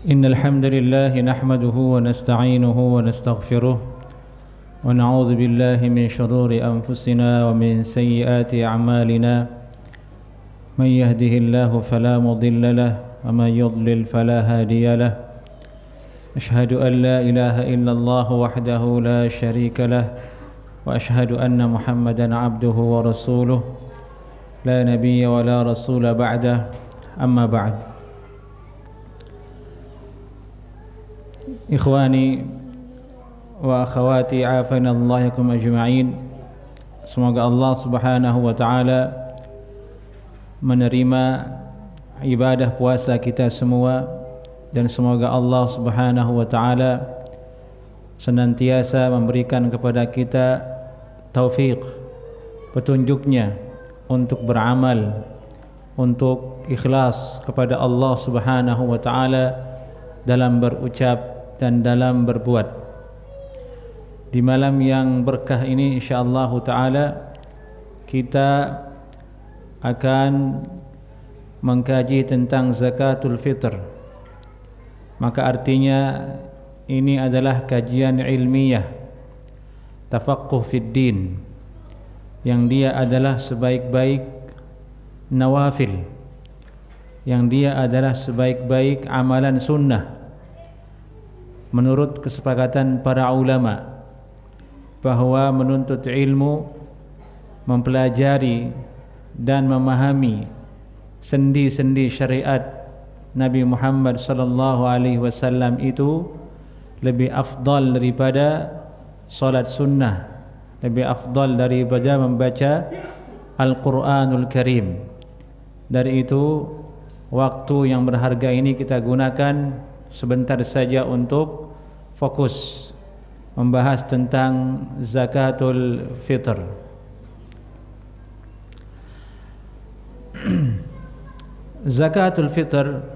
إن الحمد لله نحمده ونستعينه ونستغفره ونعوذ بالله من شرور أنفسنا ومن سيئات أعمالنا من يهده الله فلا مضل له ومن يضلل فلا هادي له أشهد أن لا إله إلا الله وحده لا شريك له وأشهد أن محمدا عبده ورسوله لا نبي ولا رسول بعده أما بعد. Ikhwani wa akhawati afanallahu ajma'in. Semoga Allah Subhanahu wa taala menerima ibadah puasa kita semua, dan semoga Allah Subhanahu wa taala senantiasa memberikan kepada kita taufik, petunjuknya untuk beramal, untuk ikhlas kepada Allah Subhanahu wa taala dalam berucap dan dalam berbuat. Di malam yang berkah ini insyaallah taala kita akan mengkaji tentang zakatul fitr. Maka artinya ini adalah kajian ilmiah, tafaqquh fid din, yang dia adalah sebaik-baik nawafil, yang dia adalah sebaik-baik amalan sunnah menurut kesepakatan para ulama, bahwa menuntut ilmu, mempelajari dan memahami sendi-sendi syariat Nabi Muhammad sallallahu alaihi wasallam itu lebih afdal daripada salat sunnah, lebih afdal daripada membaca Al-Quranul Karim. Dari itu, waktu yang berharga ini kita gunakan sebentar saja untuk fokus membahas tentang zakatul fitr. Zakatul fitr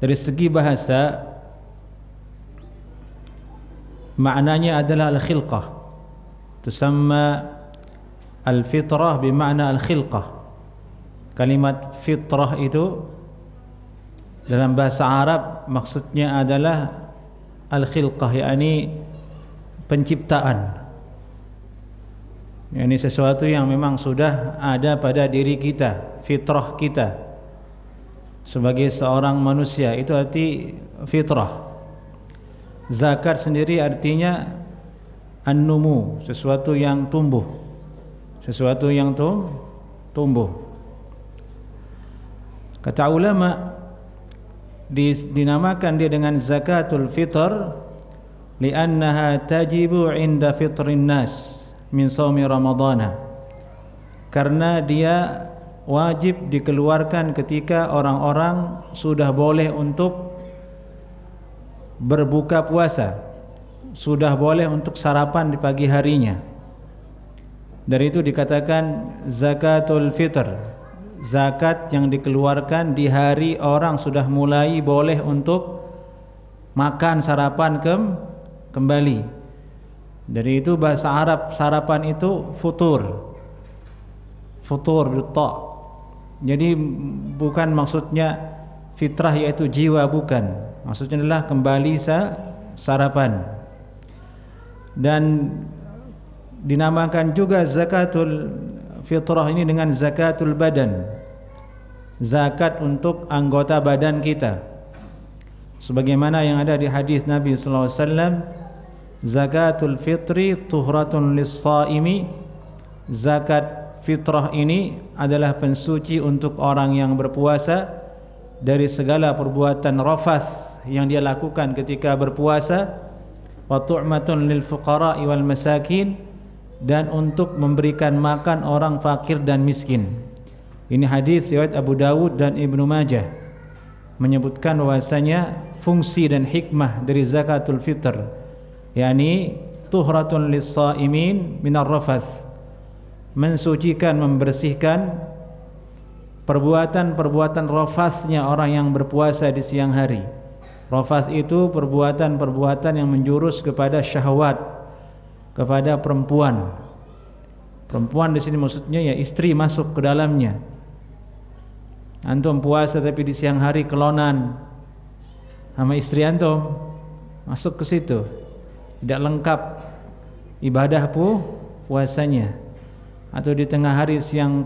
dari segi bahasa maknanya adalah al-khilqah. Tusamma al-fitrah bermakna al-khilqah. Kalimat fitrah itu dalam bahasa Arab maksudnya adalah al-khilqah, yakni penciptaan. Ini sesuatu yang memang sudah ada pada diri kita, fitrah kita sebagai seorang manusia, itu arti fitrah. Zakat sendiri artinya an-numu, sesuatu yang tumbuh, sesuatu yang tumbuh. Kata ulama, dinamakan dia dengan zakatul fitr li'annaha tajibu 'inda fitrin nas min shaumi ramadhana, karena dia wajib dikeluarkan ketika orang-orang sudah boleh untuk berbuka puasa, sudah boleh untuk sarapan di pagi harinya. Dari itu dikatakan zakatul fitr, zakat yang dikeluarkan di hari orang sudah mulai boleh untuk makan sarapan kembali. Dari itu bahasa Arab sarapan itu futur, futur bil-ta. Jadi bukan maksudnya fitrah yaitu jiwa, bukan. Maksudnya adalah kembali sarapan. Dan dinamakan juga zakatul fitrah ini dengan zakatul badan, zakat untuk anggota badan kita, sebagaimana yang ada di hadis Nabi sallallahu alaihi wasallam, zakatul fitri tuhratun lis-shaimi. Zakat fitrah ini adalah pensuci untuk orang yang berpuasa dari segala perbuatan rafath yang dia lakukan ketika berpuasa, wa tu'matun lil fuqara'i wal masakin, dan untuk memberikan makan orang fakir dan miskin. Ini hadis riwayat Abu Dawud dan Ibnu Majah, menyebutkan bahwasanya fungsi dan hikmah dari zakatul fitr, yakni tuhratun lis-shaimin minar rafath, mensucikan, membersihkan perbuatan-perbuatan rafathnya orang yang berpuasa di siang hari. Rafath itu perbuatan-perbuatan yang menjurus kepada syahwat, kepada perempuan. Perempuan di sini maksudnya ya istri masuk ke dalamnya. Antum puasa tapi di siang hari kelonan sama istri antum, masuk ke situ. Tidak lengkap ibadah puasanya. Atau di tengah hari siang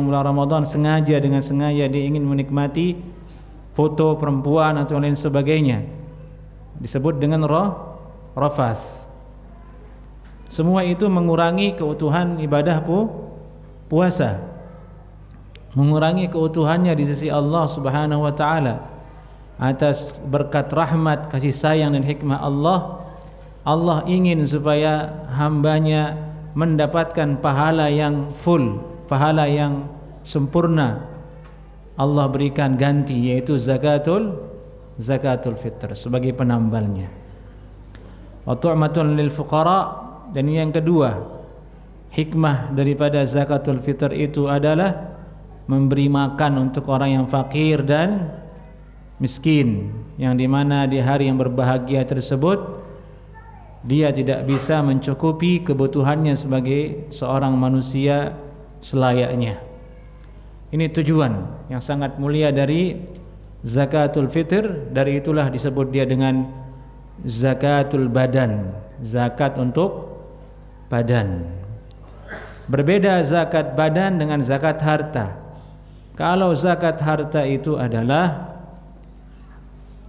bulan Ramadan sengaja dia ingin menikmati foto perempuan atau lain sebagainya. Disebut dengan rafath. Semua itu mengurangi keutuhan ibadah puasa. Mengurangi keutuhannya di sisi Allah Subhanahu wa taala. Atas berkat rahmat, kasih sayang dan hikmah Allah, Allah ingin supaya hambanya mendapatkan pahala yang full, pahala yang sempurna. Allah berikan ganti, yaitu zakatul fitr sebagai penambalnya. Wa tu'matun lil fuqara. Dan yang kedua, hikmah daripada zakatul fitr itu adalah memberi makan untuk orang yang fakir dan miskin, yang dimana di hari yang berbahagia tersebut dia tidak bisa mencukupi kebutuhannya sebagai seorang manusia selayaknya. Ini tujuan yang sangat mulia dari zakatul fitr. Dari itulah disebut dia dengan zakatul badan, zakat untuk badan. Berbeda zakat badan dengan zakat harta. Kalau zakat harta itu adalah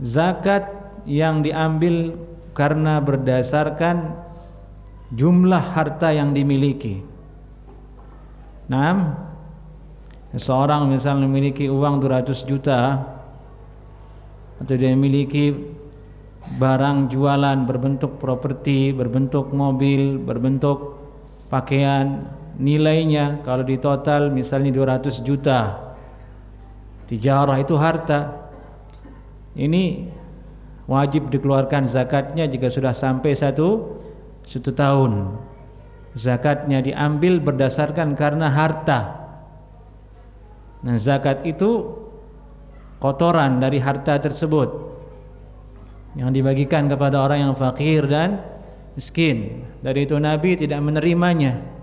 zakat yang diambil karena berdasarkan jumlah harta yang dimiliki. Nah, seorang misalnya memiliki uang 200 juta atau dia memiliki barang jualan berbentuk properti, berbentuk mobil, berbentuk pakaian, nilainya kalau di total misalnya 200 juta. Tijarah itu harta. Ini wajib dikeluarkan zakatnya jika sudah sampai satu tahun. Zakatnya diambil berdasarkan karena harta. Nah, zakat itu kotoran dari harta tersebut yang dibagikan kepada orang yang fakir dan miskin. Dari itu Nabi tidak menerimanya.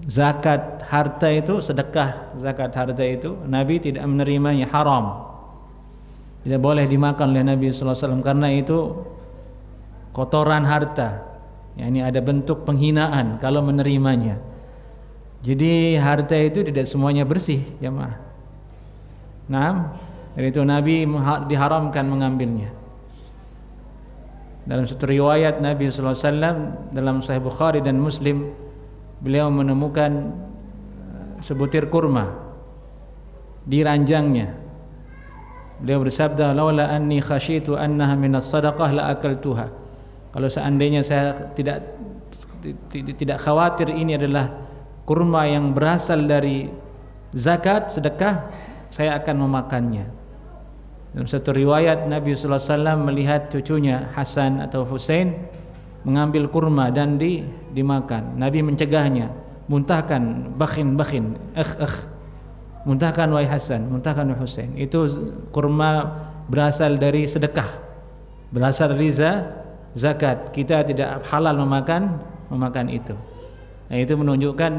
Zakat harta itu, sedekah zakat harta itu Nabi tidak menerimanya, haram. Tidak boleh dimakan oleh Nabi sallallahu alaihi wasallam karena itu kotoran harta. Ini ada bentuk penghinaan kalau menerimanya. Jadi harta itu tidak semuanya bersih, jemaah. Nah, dari itu Nabi diharamkan mengambilnya. Dalam satu riwayat Nabi sallallahu alaihi wasallam dalam Sahih Bukhari dan Muslim, beliau menemukan sebutir kurma di ranjangnya. Beliau bersabda, "Laula anni khasyitu annaha minas sadaqah la akaltuha." Kalau seandainya saya tidak khawatir ini adalah kurma yang berasal dari zakat, sedekah, saya akan memakannya. Dalam satu riwayat Nabi sallallahu alaihi wasallam melihat cucunya Hasan atau Husain mengambil kurma dan dimakan. Nabi mencegahnya, "Muntahkan, bakhin, muntahkan wahai Hasan, muntahkan wahai Husain." Itu kurma berasal dari sedekah, berasal dari zakat. Kita tidak halal memakan itu. Nah, itu menunjukkan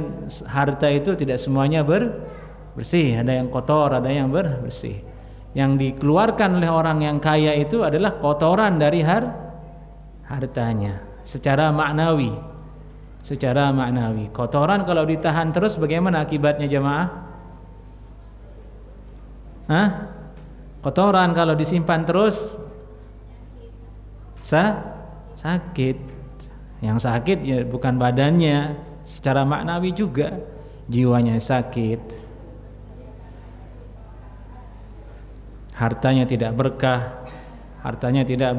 harta itu tidak semuanya bersih, ada yang kotor, ada yang bersih. Yang dikeluarkan oleh orang yang kaya itu adalah kotoran dari hartanya secara maknawi. Secara maknawi. Kotoran kalau ditahan terus bagaimana akibatnya, jemaah? Kotoran kalau disimpan terus sakit. Yang sakit ya bukan badannya, secara maknawi juga jiwanya sakit. Hartanya tidak berkah, hartanya tidak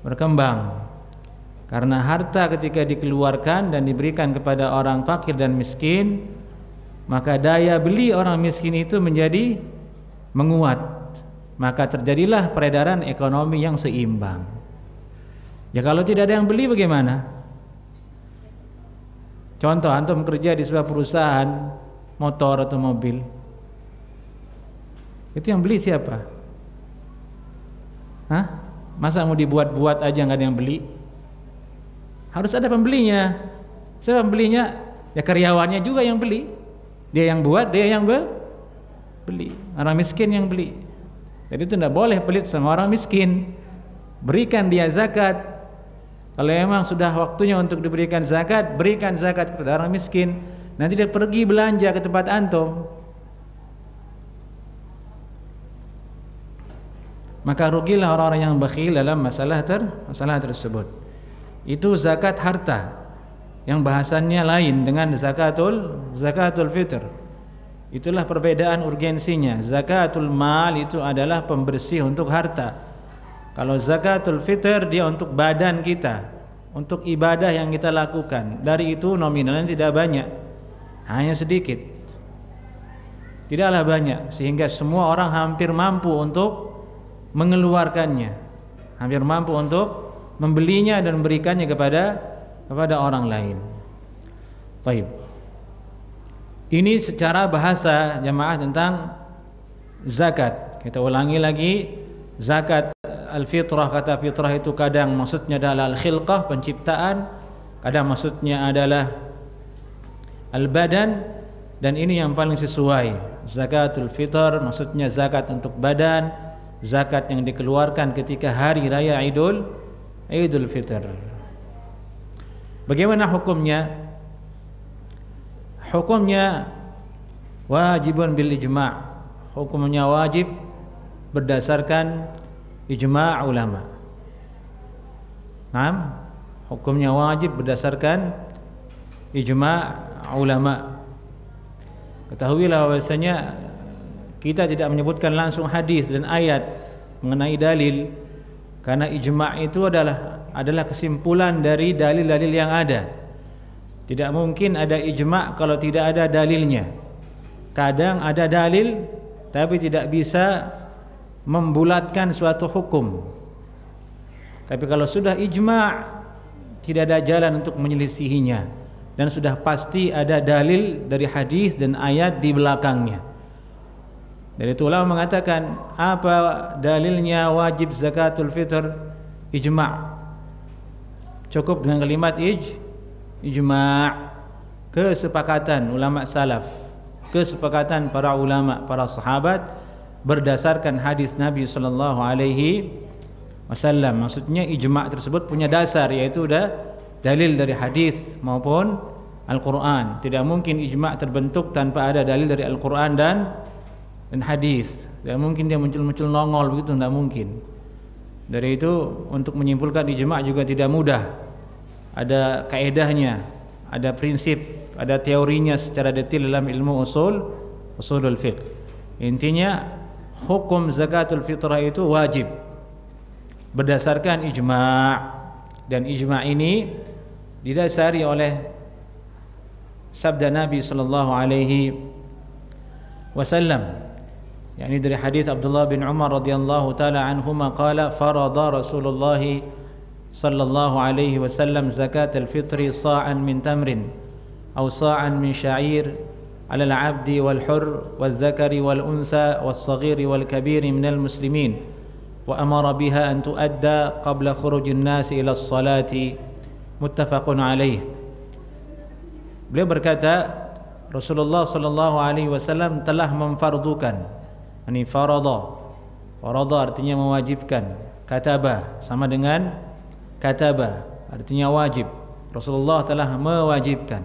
berkembang. Karena harta ketika dikeluarkan dan diberikan kepada orang fakir dan miskin, maka daya beli orang miskin itu menjadi menguat. Maka terjadilah peredaran ekonomi yang seimbang. Ya kalau tidak ada yang beli bagaimana? Contoh, antum kerja di sebuah perusahaan motor atau mobil, itu yang beli siapa? Masa mau dibuat-buat aja nggak ada yang beli? Harus ada pembelinya. Siapa pembelinya? Ya karyawannya juga yang beli. Dia yang buat, dia yang beli. Orang miskin yang beli. Jadi itu tidak boleh pelit sama orang miskin. Berikan dia zakat. Kalau memang sudah waktunya untuk diberikan zakat, berikan zakat kepada orang miskin. Nanti dia pergi belanja ke tempat antum, maka rugilah orang-orang yang bakhil dalam masalah tersebut. Itu zakat harta, yang bahasannya lain dengan zakatul fitr. Itulah perbedaan urgensinya. Zakatul mal itu adalah pembersih untuk harta. Kalau zakatul fitr dia untuk badan kita, untuk ibadah yang kita lakukan. Dari itu nominalnya tidak banyak, hanya sedikit, tidaklah banyak, sehingga semua orang hampir mampu untuk mengeluarkannya, hampir mampu untuk membelinya dan memberikannya kepada orang lain. Baik. Ini secara bahasa jamaah tentang zakat. Kita ulangi lagi, zakat al-fitrah, kata fitrah itu kadang maksudnya adalah al-khilqah, penciptaan, kadang maksudnya adalah al-badan, dan ini yang paling sesuai. Zakatul fitr maksudnya zakat untuk badan, zakat yang dikeluarkan ketika hari raya Idul Fitr. Bagaimana hukumnya? Hukumnya wajibun bil ijma'. Hukumnya wajib berdasarkan ijma' ulama. Naam, hukumnya wajib berdasarkan ijma' ulama. Ketahuilah bahwasanya kita tidak menyebutkan langsung hadis dan ayat mengenai dalil, karena ijma' itu adalah kesimpulan dari dalil-dalil yang ada. Tidak mungkin ada ijma' kalau tidak ada dalilnya. Kadang ada dalil tapi tidak bisa membulatkan suatu hukum. Tapi kalau sudah ijma', tidak ada jalan untuk menyelisihinya, dan sudah pasti ada dalil dari hadis dan ayat di belakangnya. Dari itu ulama mengatakan, apa dalilnya wajib zakatul fitr? Ijma'. Cukup dengan kalimat ijma', kesepakatan ulama salaf, kesepakatan para ulama, para sahabat berdasarkan hadis Nabi sallallahu alaihi wasallam. Maksudnya ijma' tersebut punya dasar, yaitu dalil dari hadis maupun Al-Qur'an. Tidak mungkin ijma' terbentuk tanpa ada dalil dari Al-Qur'an dan hadis. Tidak mungkin dia muncul-muncul nongol begitu, tidak mungkin. Dari itu untuk menyimpulkan ijma' juga tidak mudah. Ada kaedahnya, ada prinsip, ada teorinya secara detail dalam ilmu usulul fiqh. Intinya hukum zakatul fitrah itu wajib berdasarkan ijma', dan ijma' ini didasari oleh sabda Nabi sallallahu alaihi wasallam, yakni dari hadis Abdullah bin Umar radhiyallahu taala anhuma qala farada Rasulullah sallallahu alaihi wasallam zakatul fitri sa'an min tamrin aw sa'an min sya'ir 'ala al-'abdi wal hurr wal dzakari wal untha was saghiri wal kabiri minal muslimin wa amara biha an tuadda qabla khurujin nas ila as-salati, muttafaqun alaih. Beliau berkata, Rasulullah sallallahu alaihi wasallam telah memfardukan, ini farada artinya mewajibkan, kataba sama dengan kataba artinya wajib. Rasulullah telah mewajibkan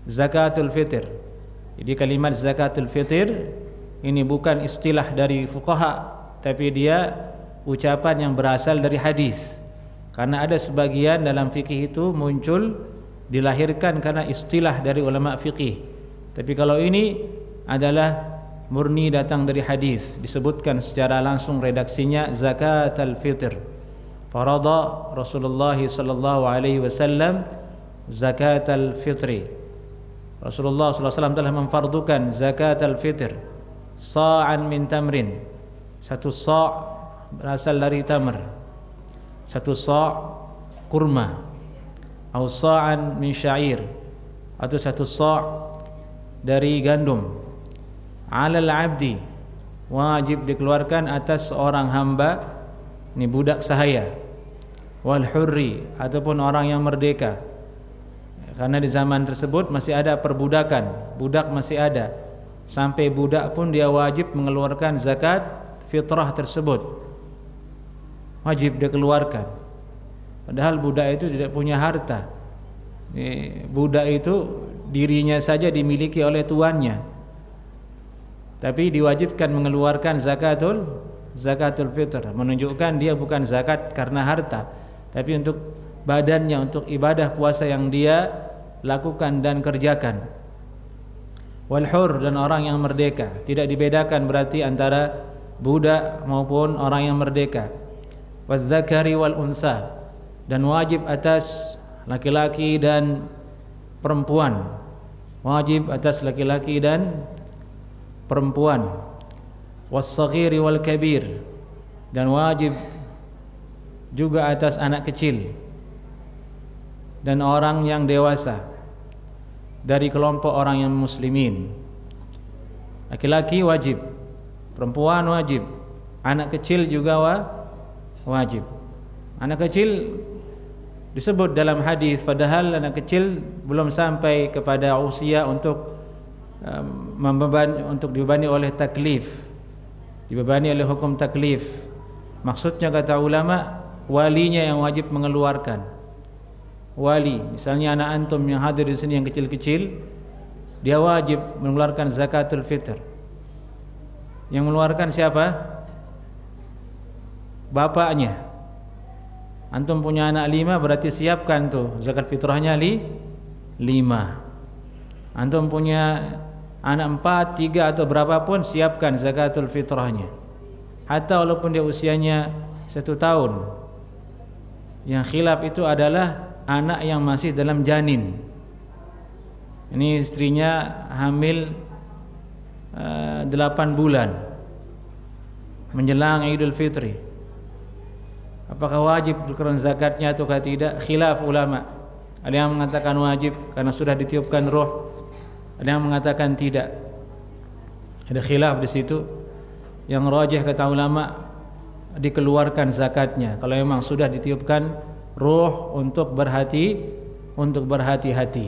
zakatul fitr. Jadi kalimat zakatul fitr ini bukan istilah dari fuqaha, tapi dia ucapan yang berasal dari hadis. Karena ada sebagian dalam fikih itu muncul, dilahirkan karena istilah dari ulama fikih. Tapi kalau ini adalah murni datang dari hadis, disebutkan secara langsung redaksinya zakatul fitr. Farada Rasulullah sallallahu alaihi wasallam zakatul fitri. Rasulullah sallallahu alaihi wasallam telah memfardukan zakatul fitr sa'an min tamrin. Satu sa' berasal dari tamr, satu sa' kurma, atau sa'an min sya'ir, atau satu sa' dari gandum. 'Alal 'abdi, wajib dikeluarkan atas seorang hamba, ini budak sahaya, wal hurri, ataupun orang yang merdeka. karena di zaman tersebut masih ada perbudakan, budak masih ada. Sampai budak pun dia wajib mengeluarkan zakat fitrah tersebut. Wajib dia keluarkan. Padahal budak itu tidak punya harta. Budak itu dirinya saja dimiliki oleh tuannya. Tapi diwajibkan mengeluarkan zakatul fitr, menunjukkan dia bukan zakat karena harta, tapi untuk badannya, untuk ibadah puasa yang dia lakukan dan kerjakan. Wal hur, dan orang yang merdeka, tidak dibedakan berarti antara budak maupun orang yang merdeka. Waz zakari wal unsa, dan wajib atas laki-laki dan perempuan, wajib atas laki-laki dan perempuan. Was saghiri wal kabir, dan wajib juga atas anak kecil dan orang yang dewasa dari kelompok orang yang muslimin. Laki-laki wajib, perempuan wajib, anak kecil juga wajib. Anak kecil disebut dalam hadis, padahal anak kecil belum sampai kepada usia untuk dibebani oleh taklif, dibebani oleh hukum taklif. Maksudnya kata ulama, walinya yang wajib mengeluarkan. Wali, misalnya anak antum yang hadir di sini yang kecil-kecil, dia wajib mengeluarkan zakatul fitr. Yang mengeluarkan siapa? Bapaknya. Antum punya anak 5, berarti siapkan tuh zakat fitrahnya 5. Antum punya anak 4, 3 atau berapapun, siapkan zakatul fitrahnya. Hatta walaupun dia usianya 1 tahun. Yang khilaf itu adalah anak yang masih dalam janin. Ini istrinya hamil 8 bulan menjelang Idul Fitri. Apakah wajib keluar zakatnya atau tidak? Khilaf ulama. Ada yang mengatakan wajib karena sudah ditiupkan roh. Ada yang mengatakan tidak. Ada khilaf di situ. Yang rajih kata ulama, dikeluarkan zakatnya kalau memang sudah ditiupkan roh untuk berhati-hati.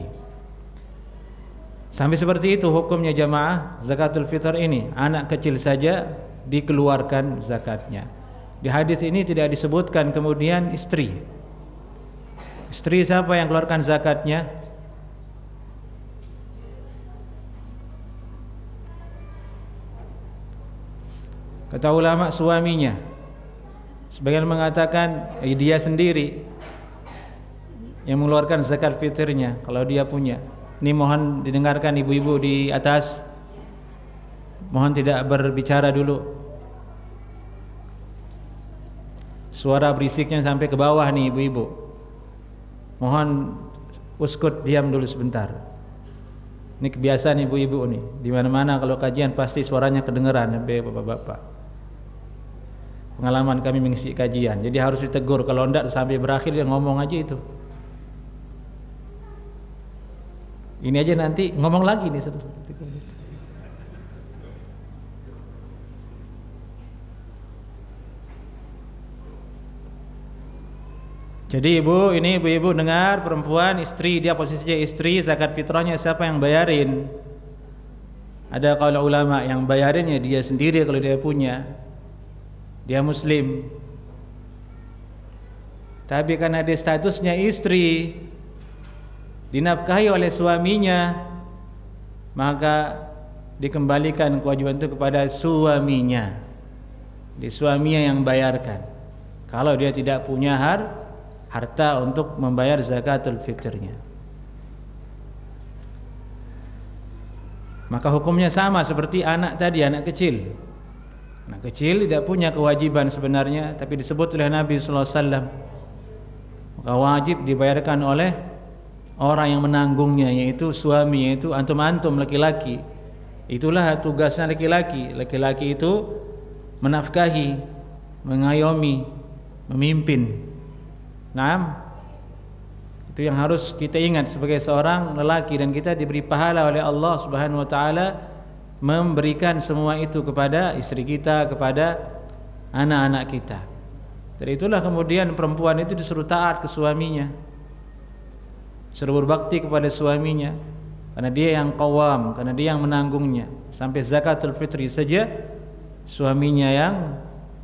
Sampai seperti itu hukumnya jamaah zakatul fitr ini. Anak kecil saja dikeluarkan zakatnya. Di hadis ini tidak disebutkan kemudian istri. Istri siapa yang keluarkan zakatnya? Kata ulama suaminya. Sebagian mengatakan dia sendiri yang mengeluarkan zakat fitrnya kalau dia punya. Ini mohon didengarkan ibu-ibu di atas. Mohon tidak berbicara dulu. Suara berisiknya sampai ke bawah nih ibu-ibu. Mohon uskut, diam dulu sebentar. Ini kebiasaan ibu-ibu nih. Di mana-mana kalau kajian pasti suaranya kedengeran sampai bapak-bapak. Pengalaman kami mengisi kajian. Jadi harus ditegur, kalau enggak sampai berakhir dia ngomong aja itu. Ini aja nanti ngomong lagi nih. Jadi ibu-ibu dengar, perempuan, istri, dia posisinya istri, zakat fitrahnya siapa yang bayarin? Ada kaula ulama yang bayarinnya dia sendiri kalau dia punya. Dia muslim. Tapi karena dia statusnya istri, dinafkahi oleh suaminya, maka dikembalikan kewajiban itu kepada suaminya. Di suaminya yang bayarkan. Kalau dia tidak punya harta untuk membayar zakatul fitrnya, maka hukumnya sama seperti anak tadi, anak kecil. Anak kecil tidak punya kewajiban sebenarnya, tapi disebut oleh Nabi sallallahu alaihi wasallam, maka wajib dibayarkan oleh orang yang menanggungnya, yaitu suami, yaitu antum-antum laki-laki. Itulah tugasnya laki-laki. Laki-laki itu menafkahi, mengayomi, memimpin. Naam, itu yang harus kita ingat sebagai seorang lelaki, dan kita diberi pahala oleh Allah Subhanahu wa taala memberikan semua itu kepada istri kita, kepada anak-anak kita. Dari itulah kemudian perempuan itu disuruh taat ke suaminya. suruh berbakti kepada suaminya, karena dia yang qawam, karena dia yang menanggungnya. Sampai zakatul fitri saja suaminya yang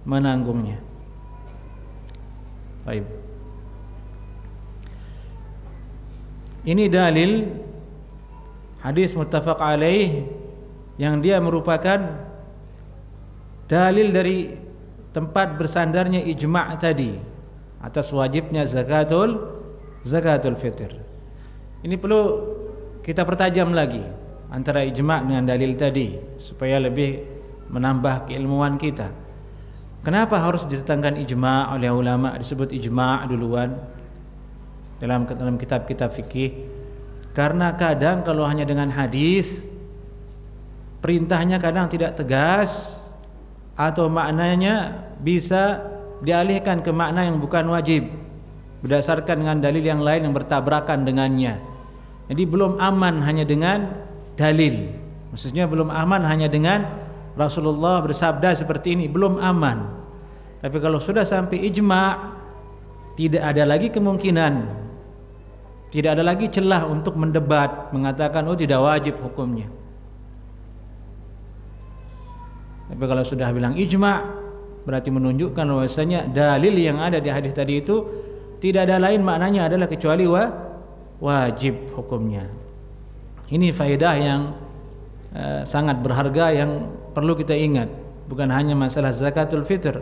menanggungnya. Baik. Ini dalil hadis muttafaq alaih yang dia merupakan dalil dari tempat bersandarnya ijma' tadi atas wajibnya zakatul fitr. Ini perlu kita pertajam lagi antara ijma' dengan dalil tadi supaya lebih menambah keilmuan kita. Kenapa harus ditetapkan ijma' oleh ulama, disebut ijma' duluan dalam kitab-kitab fikih? Karena kadang kalau hanya dengan hadis perintahnya kadang tidak tegas atau maknanya bisa dialihkan ke makna yang bukan wajib berdasarkan dengan dalil yang lain yang bertabrakan dengannya. Jadi belum aman hanya dengan dalil. Maksudnya belum aman hanya dengan Rasulullah bersabda seperti ini, belum aman. Tapi kalau sudah sampai ijma', tidak ada lagi kemungkinan, tidak ada lagi celah untuk mendebat, mengatakan oh tidak wajib hukumnya. Tapi kalau sudah bilang ijma', berarti menunjukkan bahwasanya dalil yang ada di hadis tadi itu tidak ada lain maknanya adalah kecuali wajib hukumnya. Ini faedah yang sangat berharga yang perlu kita ingat. Bukan hanya masalah zakatul fitr,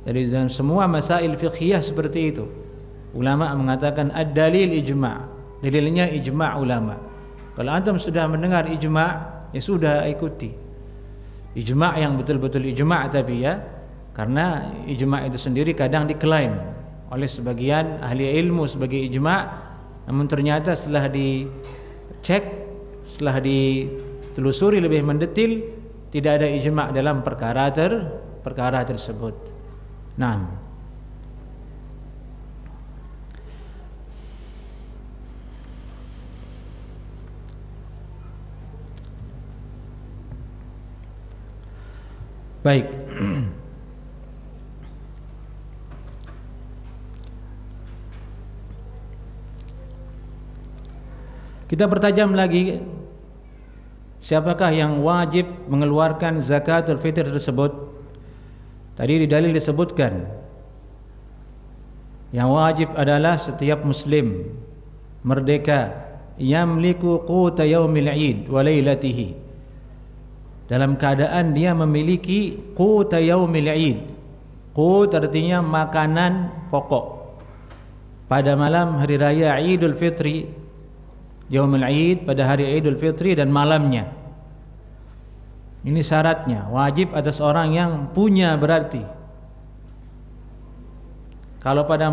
dari semua masail fiqhiyah seperti itu. Ulama mengatakan ad-dalil ijma', dalilnya ijma' ulama. Kalau antum sudah mendengar ijma', ya sudah ikuti. Ijma' yang betul-betul ijma' tapi ya, karena ijma' itu sendiri kadang diklaim oleh sebagian ahli ilmu sebagai ijma', namun ternyata setelah dicek, setelah ditelusuri lebih mendetil, tidak ada ijma' dalam perkara tersebut. Nah, baik. Kita pertajam lagi, siapakah yang wajib mengeluarkan zakatul fitr tersebut? Tadi di dalil disebutkan yang wajib adalah setiap muslim merdeka, yamliku quta yaumil id wa lailatihi, dalam keadaan dia memiliki quta yaumil id. Qut artinya makanan pokok pada malam hari raya Idul Fitri, yaumul id pada hari Idul Fitri dan malamnya. Ini syaratnya, wajib atas orang yang punya berarti. Kalau pada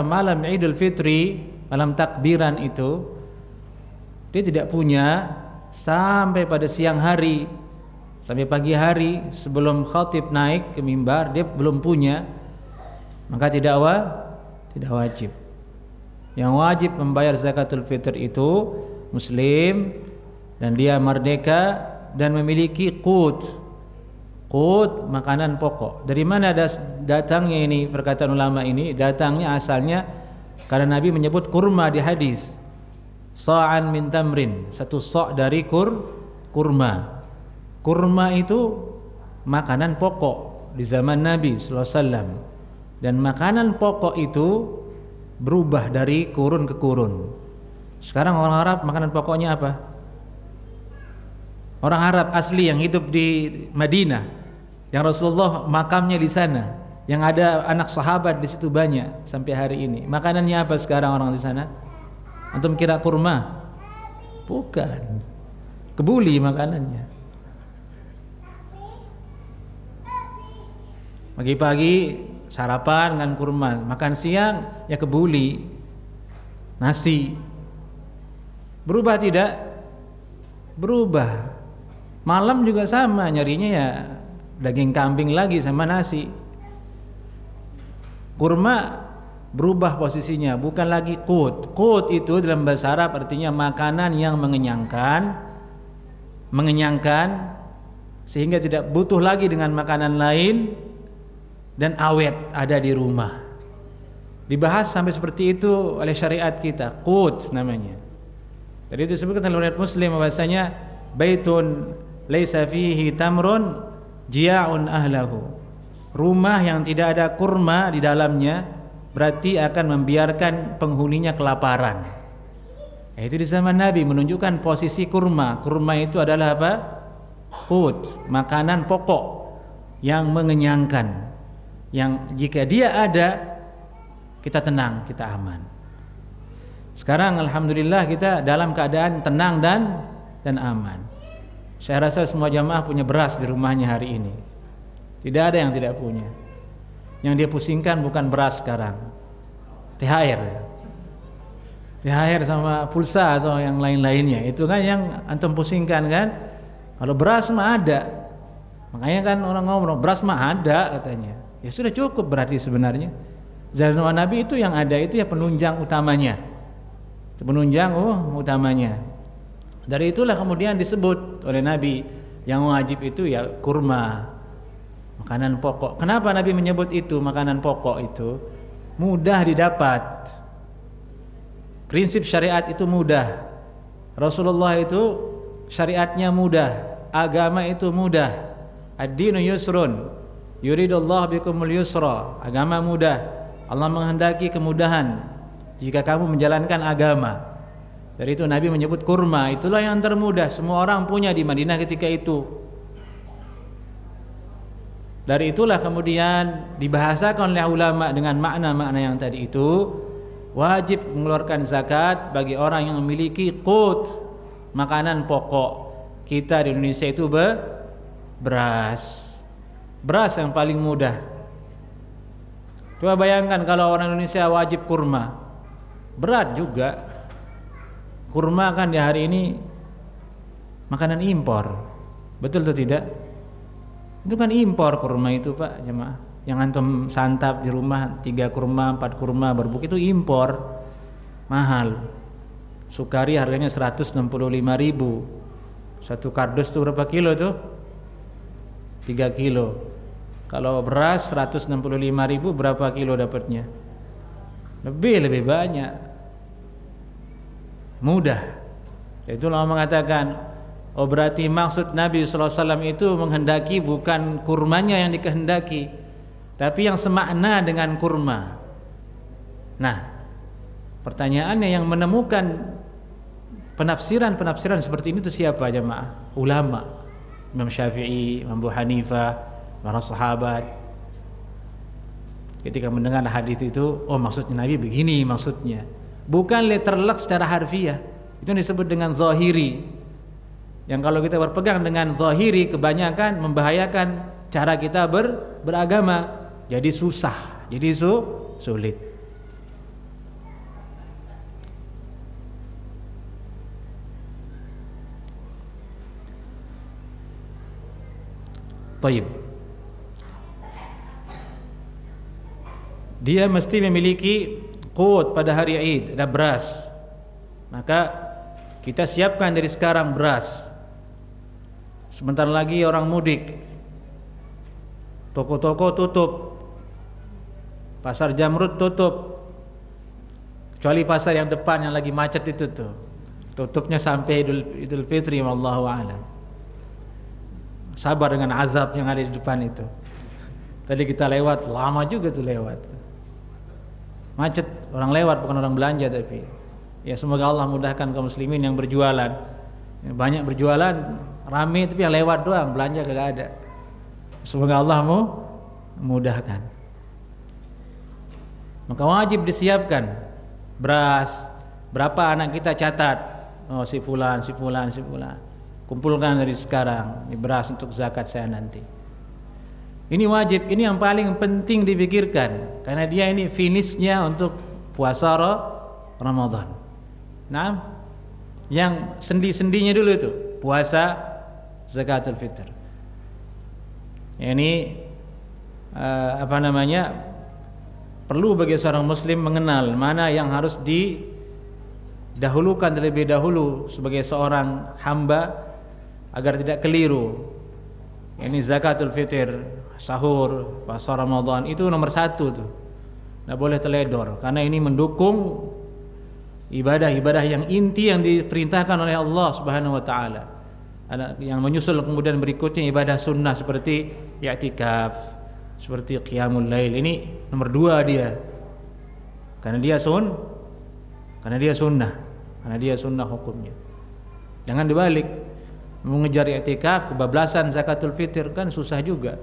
malam Idul Fitri, malam takbiran itu dia tidak punya sampai pada siang hari, sampai pagi hari sebelum khatib naik ke mimbar dia belum punya, maka tidak wajib. Yang wajib membayar zakatul fitr itu muslim dan dia merdeka dan memiliki qut makanan pokok. Dari mana datangnya ini perkataan ulama ini? Datangnya asalnya karena Nabi menyebut kurma di hadis, sa'an min tamrin, satu sa' dari kurma. Kurma itu makanan pokok di zaman Nabi sallallahu alaihi wasallam, dan makanan pokok itu berubah dari kurun ke kurun. Sekarang orang Arab makanan pokoknya apa? Orang Arab asli yang hidup di Madinah, yang Rasulullah makamnya di sana, yang ada anak sahabat di situ banyak sampai hari ini. Makanannya apa sekarang orang di sana? Antum kira kurma? Bukan. Kebuli makanannya. Pagi-pagi sarapan dengan kurma, makan siang ya kebuli, nasi. Berubah tidak? Berubah. Malam juga sama, nyarinya ya daging kambing lagi sama nasi. Kurma berubah posisinya, bukan lagi qut. Qut itu dalam bahasa Arab artinya makanan yang mengenyangkan sehingga tidak butuh lagi dengan makanan lain dan awet ada di rumah. Dibahas sampai seperti itu oleh syariat kita, qut namanya. Tadi itu disebutkan oleh riwayat Muslim bahwasanya baitun laisa fihi tamrun jia'un ahlahu. Rumah yang tidak ada kurma di dalamnya berarti akan membiarkan penghuninya kelaparan. Itu di zaman Nabi menunjukkan posisi kurma. Kurma itu adalah apa? Qut, makanan pokok yang mengenyangkan. Yang jika dia ada, kita tenang, kita aman. Sekarang alhamdulillah kita dalam keadaan tenang dan aman. Saya rasa semua jamaah punya beras di rumahnya hari ini. Tidak ada yang tidak punya. Yang dia pusingkan bukan beras sekarang, THR. THR sama pulsa atau yang lain-lainnya. Itu kan yang antum pusingkan kan. Kalau beras mah ada. Makanya kan orang ngomong beras mah ada katanya. Ya sudah cukup berarti sebenarnya. Zaman Nabi itu yang ada itu ya penunjang utamanya. Penunjang utamanya. Dari itulah kemudian disebut oleh Nabi yang wajib itu ya kurma, makanan pokok. Kenapa Nabi menyebut itu makanan pokok itu? Mudah didapat. Prinsip syariat itu mudah. Rasulullah itu syariatnya mudah, agama itu mudah. Ad-dinu yusrun, yuridullahu bikumul yusra. Agama mudah. Allah menghendaki kemudahan jika kamu menjalankan agama. Dari itu Nabi menyebut kurma, itulah yang termudah. Semua orang punya di Madinah ketika itu. Dari itulah kemudian dibahasakan oleh ulama dengan makna-makna yang tadi itu. Wajib mengeluarkan zakat bagi orang yang memiliki qut, makanan pokok. Kita di Indonesia itu beras. Beras yang paling mudah. Coba bayangkan kalau orang Indonesia wajib kurma. Berat juga. Kurma kan di hari ini makanan impor. Betul atau tidak? Itu kan impor kurma itu Pak jemaah. Yang antum santap di rumah 3 kurma, 4 kurma berbuk itu impor. Mahal. Sukari harganya 165.000. Satu kardus itu berapa kilo tuh? 3 kilo. Kalau beras 165.000 berapa kilo dapatnya? Lebih banyak. Mudah. Itulah mengatakan, oh berarti maksud Nabi SAW itu menghendaki bukan kurmanya yang dikehendaki, tapi yang semakna dengan kurma. Nah, pertanyaannya yang menemukan penafsiran seperti ini itu siapa jemaah? Ulama. Imam Syafi'i, Imam Abu Hanifah, para sahabat. Ketika mendengar hadis itu, oh maksudnya Nabi begini maksudnya. Bukan letterlek secara harfiah. Itu yang disebut dengan zahiri. Yang kalau kita berpegang dengan zahiri kebanyakan membahayakan cara kita beragama. Jadi susah, jadi sulit. Taib. Dia mesti memiliki qut pada hari Id, ada beras. Maka kita siapkan dari sekarang beras. Sebentar lagi orang mudik. Toko-toko tutup. Pasar Jamrud tutup. Kecuali pasar yang depan yang lagi macet itu tuh. Tutupnya sampai Idul Fitri, wallahu a'lam. Sabar dengan azab yang ada di depan itu. Tadi kita lewat, lama juga tuh lewat. Macet, orang lewat bukan orang belanja tapi. Ya semoga Allah mudahkan kaum muslimin yang berjualan. Banyak berjualan, rame tapi yang lewat doang, belanja kagak ada. Semoga Allah mau mudahkan. Maka wajib disiapkan beras. Berapa anak kita catat? Oh si fulan. Kumpulkan dari sekarang ini beras untuk zakat saya nanti. Ini wajib, ini yang paling penting dipikirkan karena dia ini finishnya untuk puasa Ramadan. Nah, yang sendi-sendinya dulu itu puasa zakatul fitr. Ini perlu bagi seorang muslim mengenal mana yang harus didahulukan terlebih dahulu sebagai seorang hamba agar tidak keliru. Ini zakatul fitr, sahur, puasa Ramadan itu nomor 1 tuh. Tidak boleh teledor, karena ini mendukung ibadah-ibadah yang inti yang diperintahkan oleh Allah Subhanahu wa taala. Ada yang menyusul kemudian berikutnya ibadah sunnah seperti i'tikaf, seperti qiyamul lail. Ini nomor 2 dia. Karena dia sunnah, karena dia sunnah hukumnya. Jangan dibalik. Mengejar i'tikaf, kebablasan zakatul fitr kan susah juga.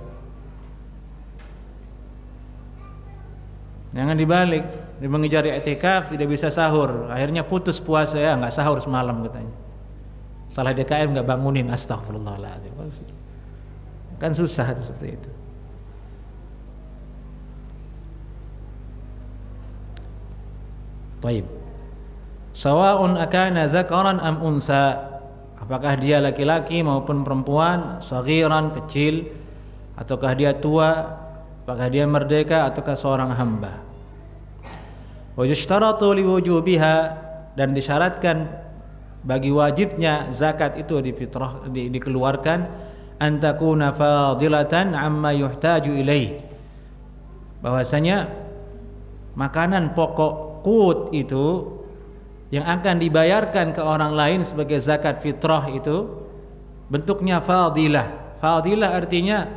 Jangan dibalik. Dia mengejar i'tikaf tidak bisa sahur, akhirnya putus puasa, ya nggak sahur semalam katanya. Salah DKM nggak bangunin, astagfirullahaladzim. Kan susah seperti itu. Baik. Sawa'un akana dzakaran am untha. Apakah dia laki-laki maupun perempuan, saghiran kecil ataukah dia tua, apakah dia merdeka ataukah seorang hamba. Wa yushtaratu liwujubiha, dan disyaratkan bagi wajibnya zakat itu dikeluarkan an takuna fadilatan amma yuhtaju ilaih, bahwasanya makanan pokok qut itu yang akan dibayarkan ke orang lain sebagai zakat fitrah itu bentuknya fadilah. Fadilah artinya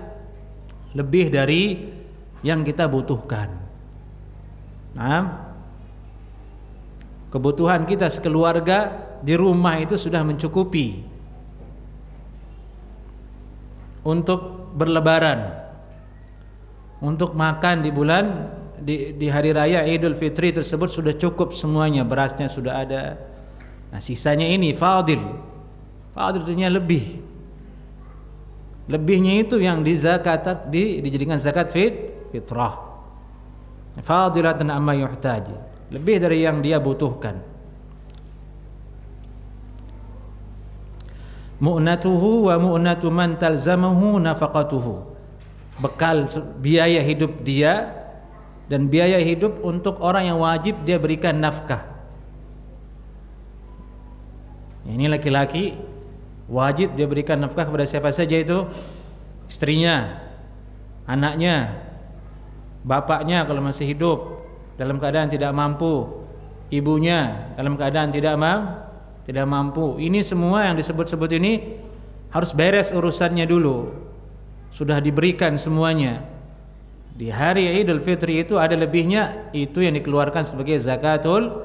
lebih dari yang kita butuhkan. Nah, kebutuhan kita sekeluarga di rumah itu sudah mencukupi untuk berlebaran, untuk makan di bulan di hari raya Idul Fitri tersebut sudah cukup semuanya, berasnya sudah ada. Nah, sisanya ini fadil. Fadil artinya lebih. Lebihnya itu yang dijadikan zakat fitrah. Fadilatan amma yuhtaj, lebih dari yang dia butuhkan. Mu'natuhu wa mu'natu man talzamahu nafaqatuhu, bekal biaya hidup dia dan biaya hidup untuk orang yang wajib dia berikan nafkah. Ini laki-laki wajib dia berikan nafkah kepada siapa saja itu? Istrinya, anaknya, bapaknya kalau masih hidup dalam keadaan tidak mampu, ibunya dalam keadaan tidak mampu. Ini semua yang disebut-sebut ini harus beres urusannya dulu. Sudah diberikan semuanya. Di hari Idul Fitri itu ada lebihnya, itu yang dikeluarkan sebagai zakatul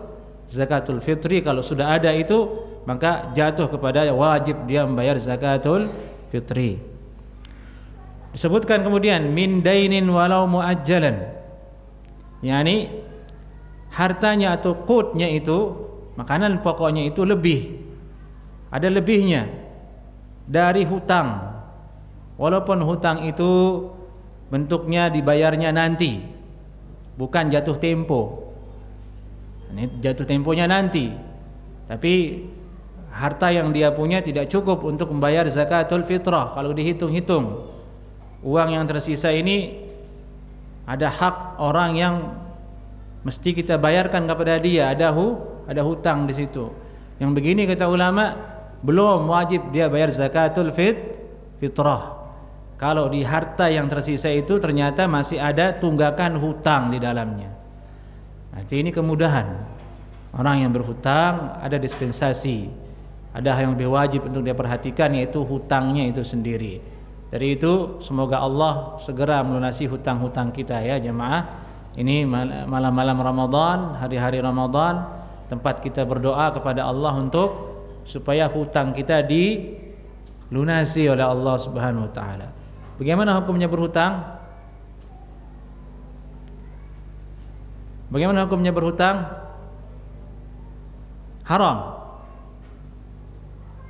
fitri. Kalau sudah ada itu, maka jatuh kepada wajib dia membayar zakatul fitri. Disebutkan kemudian min dainin walau muajjalan, yakni hartanya atau qutnya itu, makanan pokoknya itu lebih, ada lebihnya dari hutang, walaupun hutang itu bentuknya dibayarnya nanti, bukan jatuh tempo. Ini jatuh temponya nanti, tapi harta yang dia punya tidak cukup untuk membayar zakatul fitrah. Kalau dihitung-hitung, uang yang tersisa ini ada hak orang yang mesti kita bayarkan kepada dia, ada hutang di situ. Yang begini kata ulama, belum wajib dia bayar zakatul fitrah. Kalau di harta yang tersisa itu ternyata masih ada tunggakan hutang di dalamnya. Nanti ini kemudahan. Orang yang berhutang ada dispensasi, ada hal yang lebih wajib untuk dia perhatikan, yaitu hutangnya itu sendiri. Dari itu semoga Allah segera melunasi hutang-hutang kita ya jemaah. Ini malam-malam Ramadan, hari-hari Ramadan, tempat kita berdoa kepada Allah untuk supaya hutang kita dilunasi oleh Allah Subhanahu wa taala. Bagaimana hukumnya berhutang? Bagaimana hukumnya berhutang? Haram.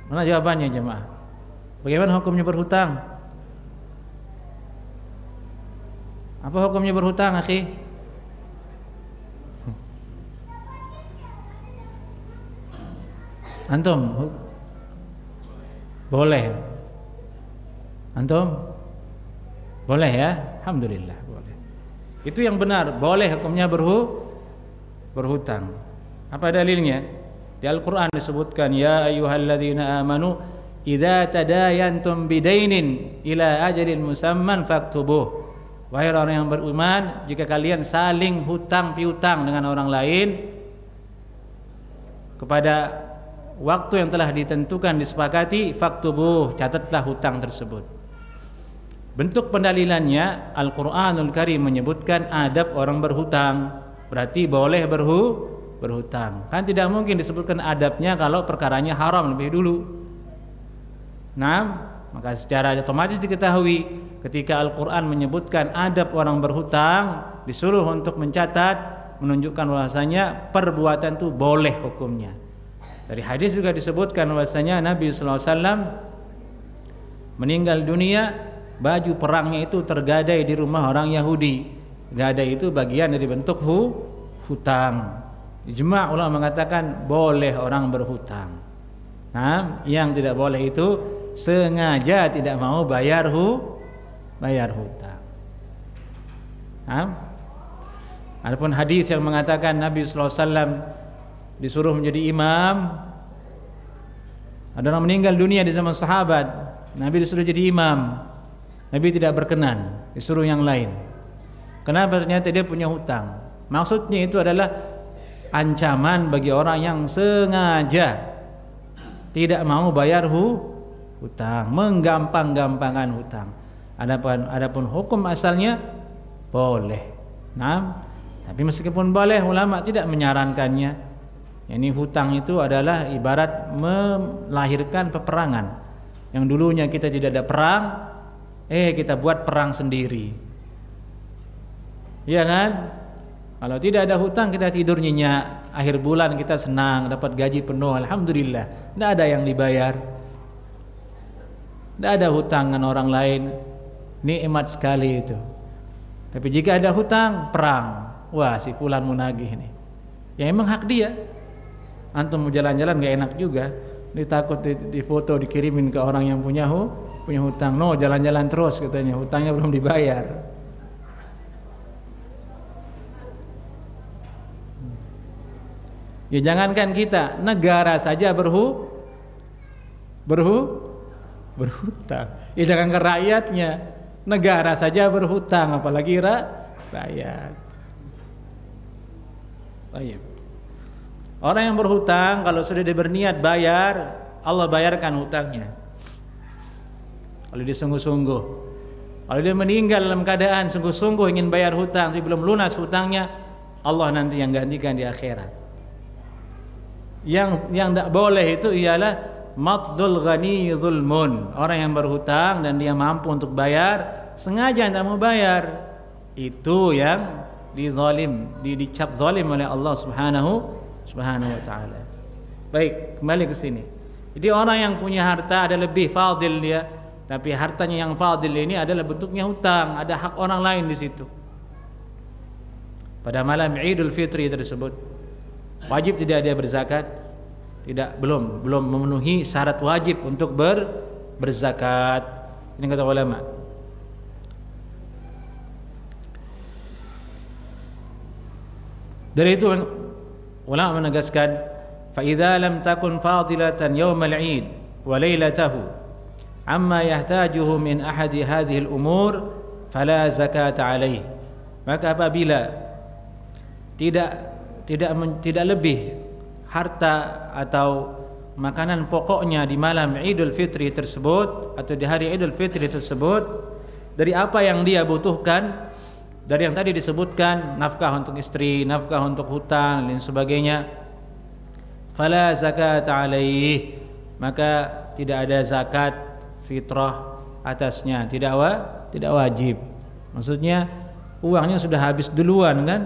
Mana jawabannya jemaah? Bagaimana hukumnya berhutang? Apa hukumnya berhutang, akhi? Antum? Boleh. Antum? Boleh ya? Alhamdulillah boleh. Itu yang benar, boleh hukumnya berhutang. Apa dalilnya? Di Al-Qur'an disebutkan, ya ayyuhalladzina amanu idza tadayantum bidainin ila ajalin musamman faktubuh. wahai orang yang beriman, jika kalian saling hutang piutang dengan orang lain kepada waktu yang telah ditentukan disepakati, faktubuh, catatlah hutang tersebut. Bentuk pendalilannya Al-Qur'anul Karim menyebutkan adab orang berhutang, berarti boleh berhutang. Kan tidak mungkin disebutkan adabnya kalau perkaranya haram lebih dulu. Nah, maka secara otomatis diketahui ketika Al-Quran menyebutkan adab orang berhutang, disuruh untuk mencatat, menunjukkan bahwasanya perbuatan itu boleh hukumnya. Dari hadis juga disebutkan bahwasanya Nabi SAW meninggal dunia, baju perangnya itu tergadai di rumah orang Yahudi. Gadai itu bagian dari bentuk hutang. Ijma' ulama mengatakan boleh orang berhutang. Nah, yang tidak boleh itu sengaja tidak mau bayar hutang. Adapun hadis yang mengatakan Nabi sallallahu alaihi wasallam disuruh menjadi imam, ada orang meninggal dunia di zaman sahabat, Nabi disuruh jadi imam, Nabi tidak berkenan, disuruh yang lain. Kenapa? Ternyata dia punya hutang. Maksudnya itu adalah ancaman bagi orang yang sengaja tidak mau bayar hutang, menggampang-gampangkan hutang. Adapun hukum asalnya boleh. Nah, tapi meskipun boleh, ulama tidak menyarankannya. Ini hutang itu adalah ibarat melahirkan peperangan. Yang dulunya kita tidak ada perang, kita buat perang sendiri. Iya kan? Kalau tidak ada hutang kita tidur nyenyak, akhir bulan kita senang dapat gaji penuh, alhamdulillah. Tidak ada yang dibayar, tidak ada hutang dengan orang lain, nikmat sekali itu. Tapi jika ada hutang, perang, wah si fulan mau nagih nih. Ya emang hak dia. Antum mau jalan-jalan gak enak juga, ditakut di foto dikirimin ke orang yang punya hutang. No, jalan-jalan terus katanya, hutangnya belum dibayar. Ya jangankan kita, negara saja berhutang. Ya jangankan rakyatnya, negara saja berhutang, apalagi rakyat. Baik. Orang yang berhutang kalau sudah dia berniat bayar, Allah bayarkan hutangnya. Kalau dia sungguh-sungguh. Kalau dia meninggal dalam keadaan sungguh-sungguh ingin bayar hutang tapi belum lunas hutangnya, Allah nanti yang gantikan di akhirat. Yang tidak boleh itu ialah matlul ghani zulmun. Orang yang berhutang dan dia mampu untuk bayar, sengaja tidak mau bayar, itu yang dicap zalim oleh Allah Subhanahu wa taala. Baik, kembali ke sini. Jadi orang yang punya harta ada lebih fadil dia, tapi hartanya yang fadil ini adalah bentuknya hutang, ada hak orang lain di situ. Pada malam Idul Fitri tersebut wajib tidak dia berzakat? Belum memenuhi syarat wajib untuk berzakat. Ini kata ulama. Dari itu ulama menegaskan, fa idza lam takun fadilatan yaumal 'id wa lailatahu amma yahtajuhu min ahadi hadhihi al-umur fala zakata alaihi. Maka apabila tidak lebih harta atau makanan pokoknya di malam Idul Fitri tersebut atau di hari Idul Fitri tersebut dari apa yang dia butuhkan, dari yang tadi disebutkan, nafkah untuk istri, nafkah untuk hutang dan sebagainya, fala zakat alaih, maka tidak ada zakat fitrah atasnya, tidak wajib. Maksudnya uangnya sudah habis duluan kan,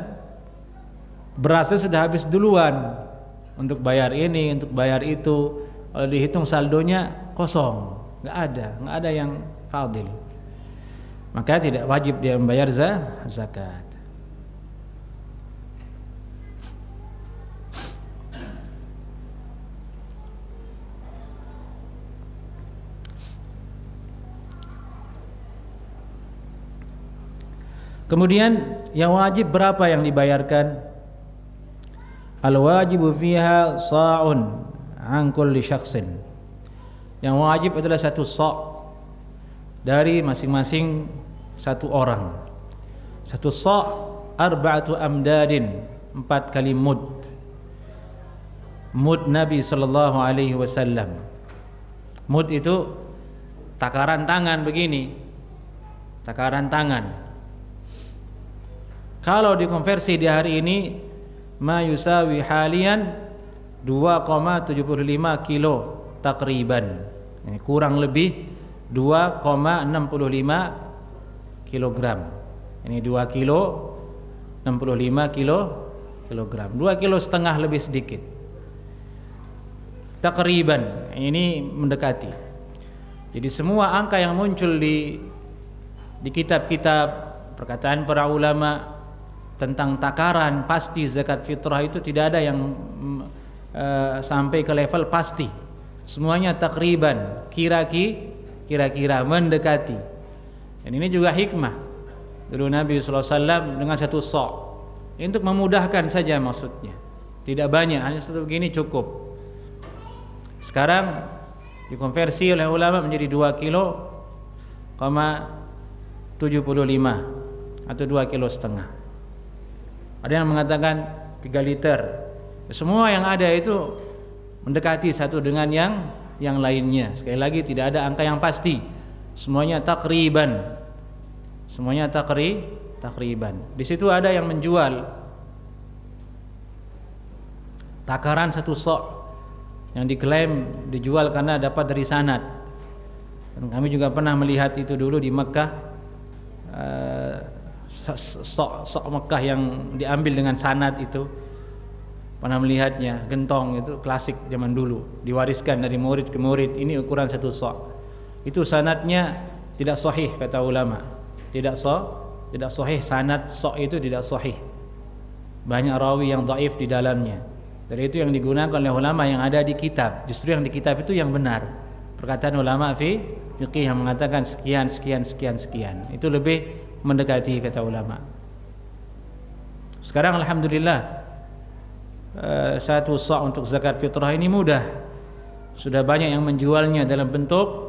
berasnya sudah habis duluan untuk bayar ini, untuk bayar itu. Kalau dihitung saldonya kosong, nggak ada yang fadil, maka tidak wajib dia membayar zakat. Kemudian yang wajib berapa yang dibayarkan? Al-wajibu fiha sa'un an kulli syakhsin. Yang wajib adalah satu sa' dari masing-masing satu orang. Satu sa' arba'atu amdadin, 4 kali mud. Mud Nabi sallallahu alaihi wasallam. Mud itu takaran tangan begini. Takaran tangan. Kalau dikonversi di hari ini, ma yusawi halian 2,75 kilo takriban. Ini kurang lebih 2,65 kilogram. Ini 2 kilo 65 kilogram. 2,5 kilo lebih sedikit. Takriban, ini mendekati. Jadi semua angka yang muncul di kitab-kitab perkataan para ulama tentang takaran pasti zakat fitrah itu tidak ada yang sampai ke level pasti. Semuanya takriban, kira-kira mendekati. Dan ini juga hikmah dulu Nabi SAW dengan satu sa'. Untuk memudahkan saja maksudnya. Tidak banyak, hanya satu begini cukup. Sekarang dikonversi oleh ulama menjadi 2 kilo 75 atau 2 kilo setengah. Ada yang mengatakan 3 liter. Semua yang ada itu mendekati satu dengan yang lainnya. Sekali lagi tidak ada angka yang pasti. Semuanya takriban. Semuanya takriban. Di situ ada yang menjual takaran satu sa' yang diklaim dijual karena dapat dari sanad. Dan kami juga pernah melihat itu dulu di Mekah, sok Mekah yang diambil dengan sanad itu, pernah melihatnya. Gentong itu klasik zaman dulu, diwariskan dari murid ke murid. Ini ukuran satu sok. Itu sanadnya tidak sahih kata ulama. Tidak sahih, sanad sok itu tidak sahih. Banyak rawi yang dhaif di dalamnya. Dari itu yang digunakan oleh ulama yang ada di kitab. Justru yang di kitab itu yang benar. Perkataan ulama fiqih yang mengatakan sekian. Itu lebih mendekati kata ulama. Sekarang alhamdulillah satu sa' untuk zakat fitrah ini mudah. Sudah banyak yang menjualnya dalam bentuk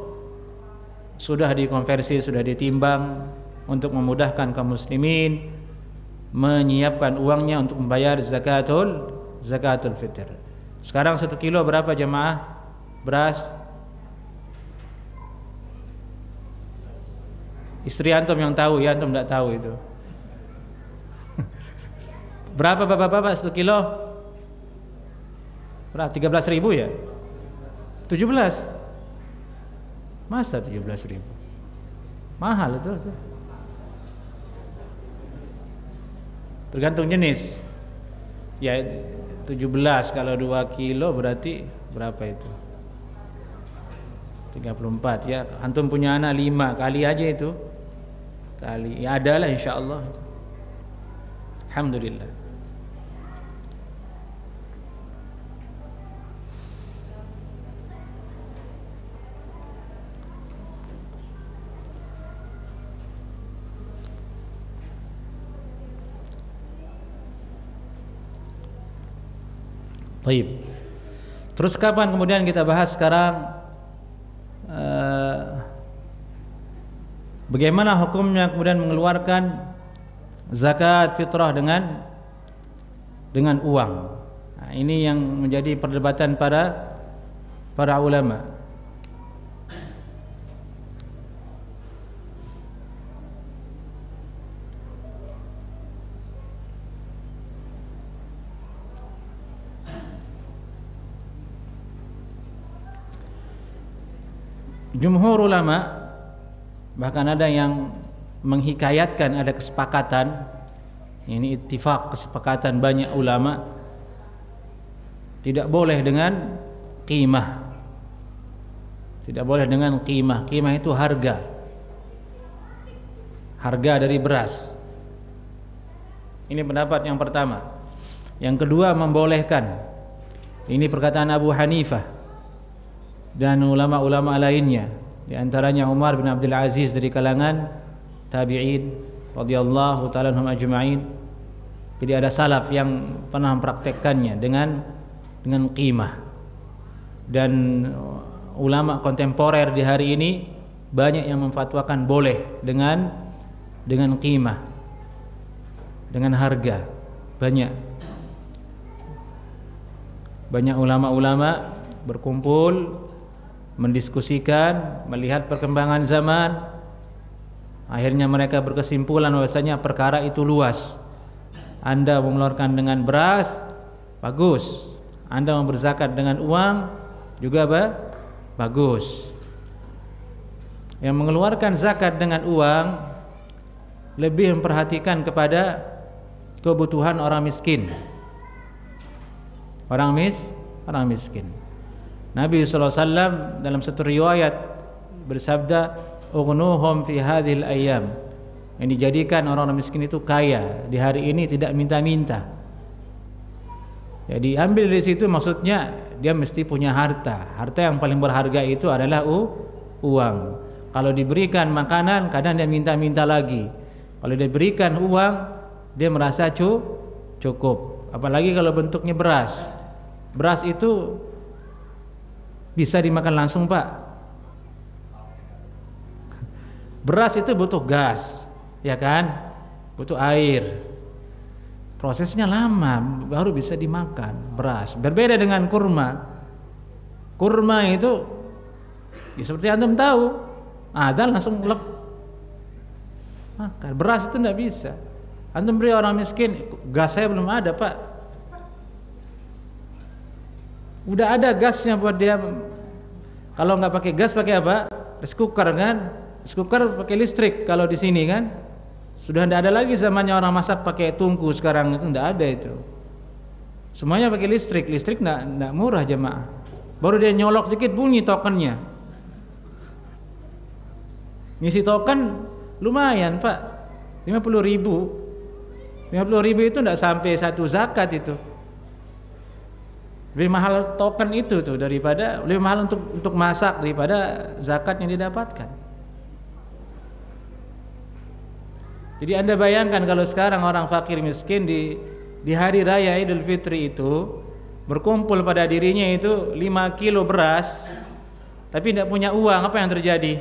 sudah dikonversi, sudah ditimbang untuk memudahkan kaum muslimin menyiapkan uangnya untuk membayar zakatul fitr. Sekarang 1 kilo berapa jemaah beras? Istri antum yang tahu ya, antum tidak tahu itu. Berapa bapak-bapak 1 kilo? Berapa? 13.000 ya? 17. Masa 17.000? Mahal itu. Tergantung jenis. Ya 17 kalau 2 kilo berarti berapa itu? 34 ya. Antum punya anak 5 kali aja itu. Kali ya adalah insyaallah. Alhamdulillah. Baik. Terus kapan kemudian kita bahas sekarang bagaimana hukumnya kemudian mengeluarkan zakat fitrah dengan uang. Nah, ini yang menjadi perdebatan para ulama. Jumhur ulama, bahkan ada yang menghikayatkan ada kesepakatan, ini ittifaq, kesepakatan banyak ulama, tidak boleh dengan qimah. Tidak boleh dengan qimah. Qimah itu harga dari beras. Ini pendapat yang pertama. Yang kedua membolehkan. Ini perkataan Abu Hanifah dan ulama-ulama lainnya, di antaranya Umar bin Abdul Aziz dari kalangan tabi'in radhiyallahu ta'ala anhum ajma'in. Jadi ada salaf yang pernah mempraktekkannya dengan qimah. Dan ulama kontemporer di hari ini banyak yang memfatwakan boleh dengan qimah. dengan harga. Banyak ulama-ulama berkumpul mendiskusikan, melihat perkembangan zaman. Akhirnya mereka berkesimpulan bahwasanya perkara itu luas. Anda mengeluarkan dengan beras, bagus. Anda mau berzakat dengan uang, juga bagus. Yang mengeluarkan zakat dengan uang lebih memperhatikan kepada kebutuhan orang miskin. Orang miskin. Nabi SAW dalam satu riwayat bersabda, "Ughnuhum fi hadhil ayyam." Yang dijadikan orang-orang miskin itu kaya di hari ini, tidak minta-minta. Jadi ambil dari situ, maksudnya dia mesti punya harta. Harta yang paling berharga itu adalah uang. Kalau diberikan makanan, kadang dia minta-minta lagi. Kalau diberikan uang, dia merasa cukup. Apalagi kalau bentuknya beras. Beras itu bisa dimakan langsung, Pak. Beras itu butuh gas, ya kan? Butuh air. Prosesnya lama baru bisa dimakan beras. Berbeda dengan kurma. Kurma itu ya seperti antum tahu, ada langsung lep makan. Beras itu tidak bisa. Antum beri orang miskin, gas saya belum ada, Pak. Udah ada gasnya buat dia. Kalau nggak pakai gas, pakai apa? Rice cooker kan? Rice cooker pakai listrik kalau di sini kan. Sudah tidak ada lagi zamannya orang masak pakai tungku, sekarang itu tidak ada itu. Semuanya pakai listrik. Listrik tidak murah jemaah. Baru dia nyolok sedikit bunyi tokennya. Ngisi token lumayan, Pak. 50.000. 50.000 itu tidak sampai satu zakat itu. Lebih mahal token itu tuh daripada, lebih mahal untuk masak daripada zakat yang didapatkan. Jadi Anda bayangkan kalau sekarang orang fakir miskin di hari raya Idul Fitri itu berkumpul pada dirinya itu 5 kilo beras, tapi tidak punya uang, apa yang terjadi?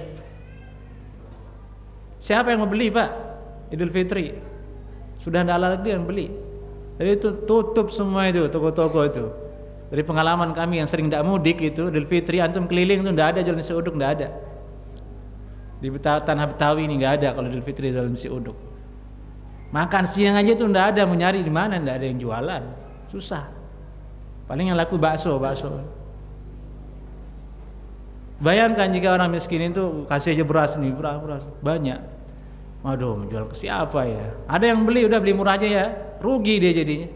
Siapa yang mau beli, Pak? Idul Fitri sudah tidak ada lagi yang beli. Jadi itu tutup semua itu toko-toko itu. Dari pengalaman kami yang sering tidak mudik itu, Idul Fitri antum keliling itu tidak ada jualan nasi uduk, tidak ada. Di tanah Betawi ini nggak ada kalau Idul Fitri jualan nasi uduk. Makan siang aja itu nggak ada, mau nyari di mana nggak ada yang jualan, susah. Paling yang laku bakso. Bayangkan jika orang miskin itu kasih aja beras nih, beras banyak. Waduh, menjual ke siapa ya? Ada yang beli, udah beli murah aja ya, rugi dia jadinya.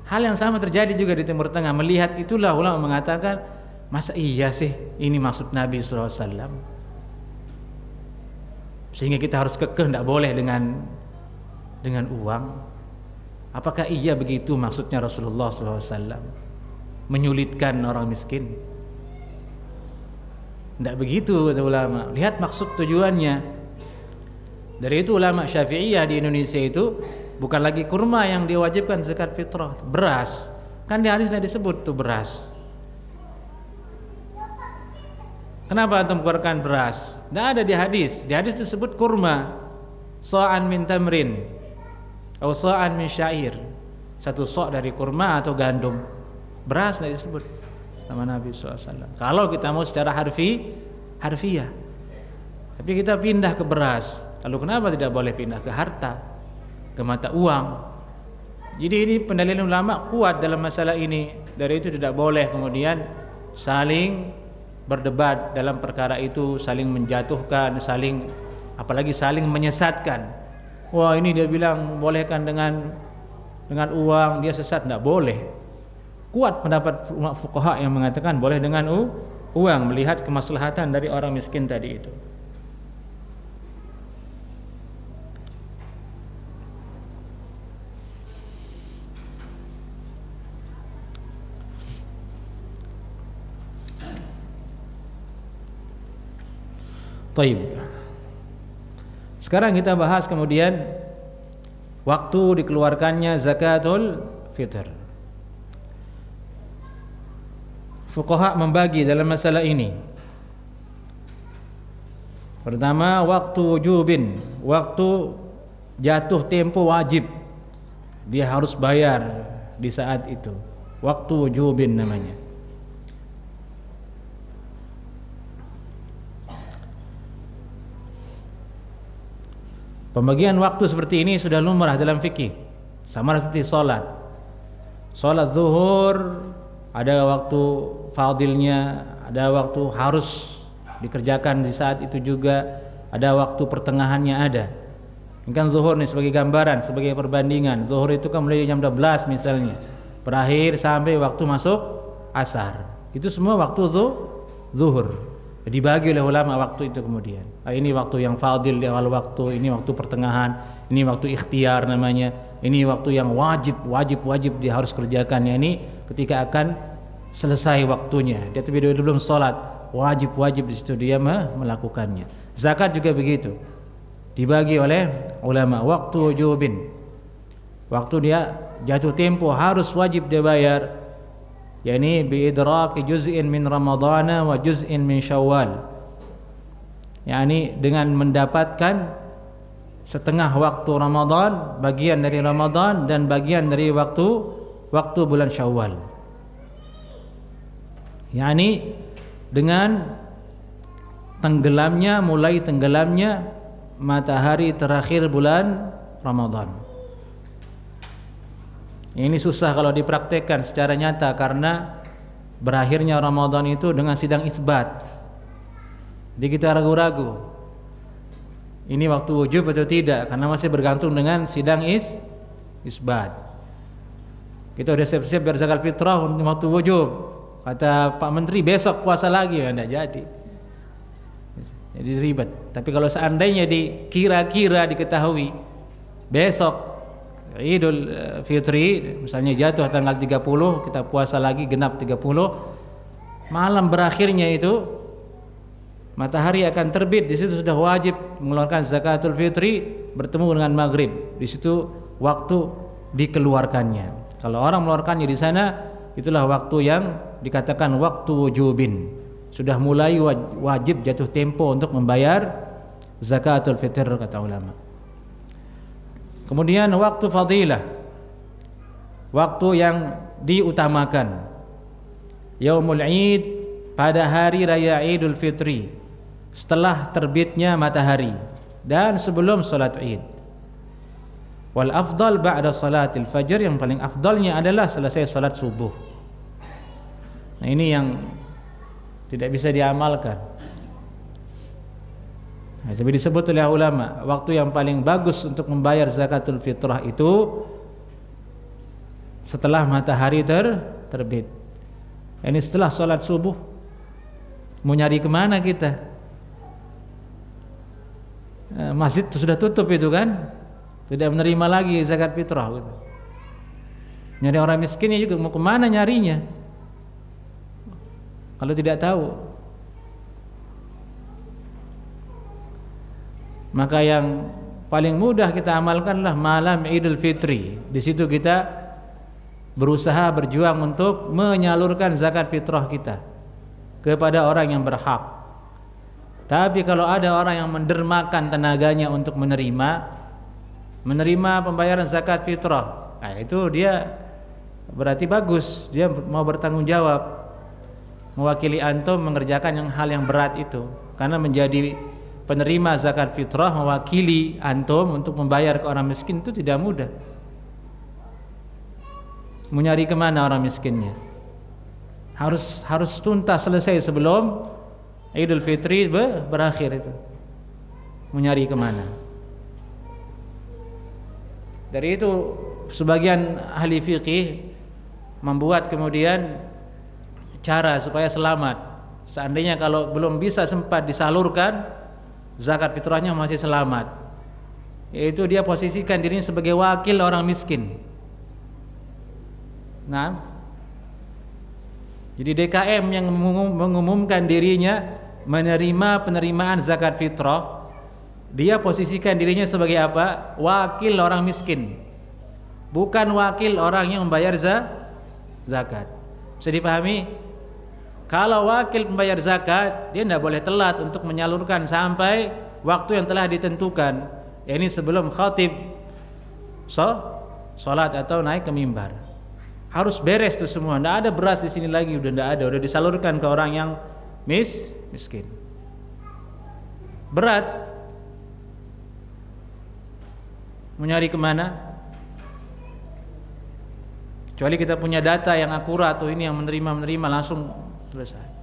Hal yang sama terjadi juga di Timur Tengah. Melihat itulah ulama mengatakan, masa iya sih ini maksud Nabi SAW? Sehingga kita harus kekeh, tidak boleh dengan uang. Apakah iya begitu maksudnya Rasulullah SAW? Menyulitkan orang miskin? Tidak begitu kata ulama. Lihat maksud tujuannya. Dari itu ulama Syafi'iyah di Indonesia itu bukan lagi kurma yang diwajibkan zakat fitrah, beras. Kan di hadis tidak disebut tuh beras. Kenapa antum keluarkan beras? Tidak ada di hadis. Di hadis disebut kurma, sa'an min tamrin atau sa'an min syair. Satu sok dari kurma atau gandum. Beras tidak disebut sama Nabi SAW. Kalau kita mau secara harfiah. Tapi kita pindah ke beras. Lalu kenapa tidak boleh pindah ke harta, ke mata uang? Jadi ini pendalilan ulama kuat dalam masalah ini. Dari itu tidak boleh kemudian saling berdebat dalam perkara itu, saling menjatuhkan, apalagi saling menyesatkan. Wah, ini dia bilang bolehkan dengan uang, dia sesat, tidak boleh. Kuat pendapat ulama fuqaha yang mengatakan boleh dengan uang, melihat kemaslahatan dari orang miskin tadi itu. Taib. Sekarang kita bahas kemudian waktu dikeluarkannya zakatul fitr. Fuqaha membagi dalam masalah ini. Pertama, waktu wujubin, waktu jatuh tempo wajib, dia harus bayar di saat itu. Waktu wujubin namanya. Pembagian waktu seperti ini sudah lumrah dalam fikih. Sama seperti salat. Salat zuhur ada waktu fadilnya, ada waktu harus dikerjakan di saat itu juga, ada waktu pertengahannya ada. Ini kan zuhur nih sebagai gambaran, sebagai perbandingan. Zuhur itu kan mulai jam 12 misalnya, berakhir sampai waktu masuk asar. Itu semua waktu zuhur. Dibagi oleh ulama waktu itu kemudian. Ini waktu yang fadil di awal waktu, ini waktu pertengahan, ini waktu ikhtiar namanya, ini waktu yang wajib dia harus kerjakan. Ini ketika akan selesai waktunya. Dia belum sholat, wajib di situ dia melakukannya. Zakat juga begitu. Dibagi oleh ulama waktu wujubin. Waktu dia jatuh tempo harus wajib dia bayar. Yani bi idraki juz'in min Ramadhana wa juz'in min Syawal. Yani dengan mendapatkan setengah waktu Ramadan, bagian dari Ramadan dan bagian dari waktu bulan Syawal. Yani dengan mulai tenggelamnya matahari terakhir bulan Ramadan. Ini susah kalau dipraktekkan secara nyata karena berakhirnya Ramadan itu dengan sidang itsbat. Jadi kita ragu-ragu. Ini waktu wujub atau tidak karena masih bergantung dengan sidang isbat. Kita udah siap-siap biar zakat fitrah untuk waktu wujub. Kata Pak Menteri besok puasa lagi, ya enggak jadi. Jadi ribet. Tapi kalau seandainya kira-kira diketahui besok Idul Fitri misalnya jatuh tanggal 30, kita puasa lagi genap 30, malam berakhirnya itu matahari akan terbit, di situ sudah wajib mengeluarkan zakatul fitri bertemu dengan maghrib. Di situ waktu dikeluarkannya. Kalau orang mengeluarkannya di sana, itulah waktu yang dikatakan waktu wujubin. Sudah mulai wajib jatuh tempo untuk membayar zakatul fitr kata ulama. Kemudian waktu fadilah, waktu yang diutamakan. Yaumul Id, pada hari raya Idul Fitri, setelah terbitnya matahari dan sebelum salat Id. Wal afdal ba'da salatil fajr, yang paling afdalnya adalah selesai salat subuh. Nah ini yang tidak bisa diamalkan. Nah, tapi disebut oleh ulama, waktu yang paling bagus untuk membayar zakatul fitrah itu setelah matahari terbit. Ini setelah salat subuh. Mau nyari kemana kita? Masjid sudah tutup itu kan, tidak menerima lagi zakat fitrah gitu. Nyari orang miskinnya juga mau kemana nyarinya kalau tidak tahu? Maka yang paling mudah kita amalkanlah malam Idul Fitri. Di situ kita berusaha berjuang untuk menyalurkan zakat fitrah kita kepada orang yang berhak. Tapi kalau ada orang yang mendermakan tenaganya untuk menerima pembayaran zakat fitrah, nah itu dia berarti bagus, dia mau bertanggung jawab, mewakili antum mengerjakan hal yang berat itu. Karena menjadi penerima zakat fitrah, mewakili antum untuk membayar ke orang miskin itu tidak mudah. Mau nyari kemana orang miskinnya? Harus tuntas selesai sebelum Idul Fitri berakhir itu. Mau nyari kemana? Dari itu sebagian ahli fikih membuat kemudian cara supaya selamat. Seandainya kalau belum bisa sempat disalurkan zakat fitrahnya masih selamat, yaitu dia posisikan dirinya sebagai wakil orang miskin. Nah, jadi DKM yang mengumumkan dirinya menerima penerimaan zakat fitrah, dia posisikan dirinya sebagai apa? Wakil orang miskin, bukan wakil orang yang membayar zakat. Bisa dipahami? Kalau wakil pembayar zakat, dia tidak boleh telat untuk menyalurkan sampai waktu yang telah ditentukan. Ya, ini sebelum khatib salat atau naik ke mimbar. Harus beres tuh semua. Enggak ada beras di sini lagi, udah enggak ada, udah disalurkan ke orang yang miskin. Berat mau nyari kemana? Kecuali kita punya data yang akurat, tuh ini yang menerima langsung selesai.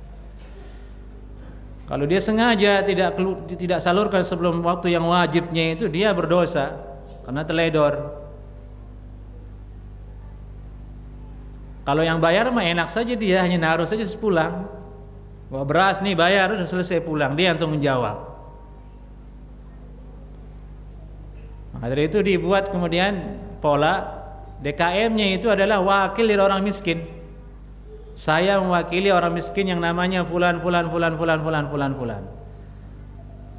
Kalau dia sengaja tidak salurkan sebelum waktu yang wajibnya itu, dia berdosa karena teledor. Kalau yang bayar mah enak saja, dia hanya naruh saja sepulang. Wah, beras nih bayar, udah selesai pulang, dia yang tanggung jawab. Maka dari itu dibuat kemudian pola DKM-nya itu adalah wakil dari orang miskin. Saya mewakili orang miskin yang namanya fulan.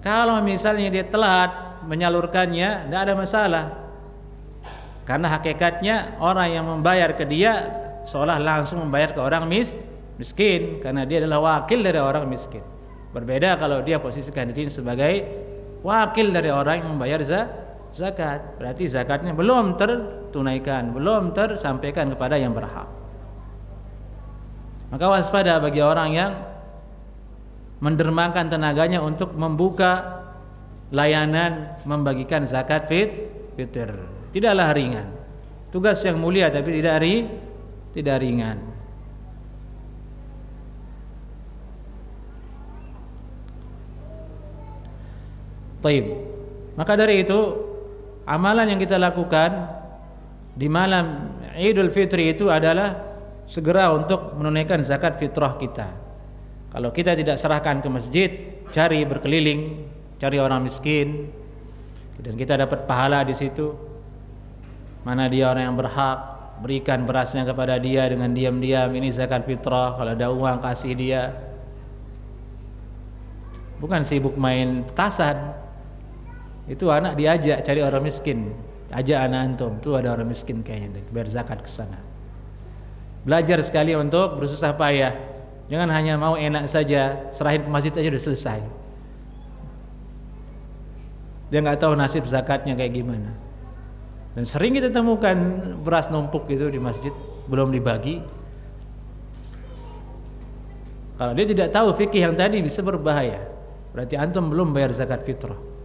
Kalau misalnya dia telat menyalurkannya, tidak ada masalah. Karena hakikatnya orang yang membayar ke dia seolah langsung membayar ke orang miskin, karena dia adalah wakil dari orang miskin. Berbeda kalau dia posisikan diri sebagai wakil dari orang yang membayar zakat, berarti zakatnya belum tertunaikan, belum tersampaikan kepada yang berhak. Maka waspada bagi orang yang mendermakan tenaganya untuk membuka layanan membagikan zakat fitr. Tidaklah ringan. Tugas yang mulia tapi tidak ringan. Taib. Maka dari itu amalan yang kita lakukan di malam Idul Fitri itu adalah segera untuk menunaikan zakat fitrah kita. Kalau kita tidak serahkan ke masjid, cari berkeliling, cari orang miskin, dan kita dapat pahala di situ. Mana dia orang yang berhak, berikan berasnya kepada dia dengan diam-diam, ini zakat fitrah. Kalau ada uang kasih dia. Bukan sibuk main petasan. Itu anak diajak cari orang miskin, ajak anak antum, tuh ada orang miskin kayaknya, biar zakat ke sana. Belajar sekali untuk bersusah payah. Jangan hanya mau enak saja, serahin ke masjid aja udah selesai. Dia nggak tahu nasib zakatnya kayak gimana. Dan sering kita temukan beras numpuk gitu di masjid, belum dibagi. Kalau dia tidak tahu fikih yang tadi bisa berbahaya. Berarti antum belum bayar zakat fitrah.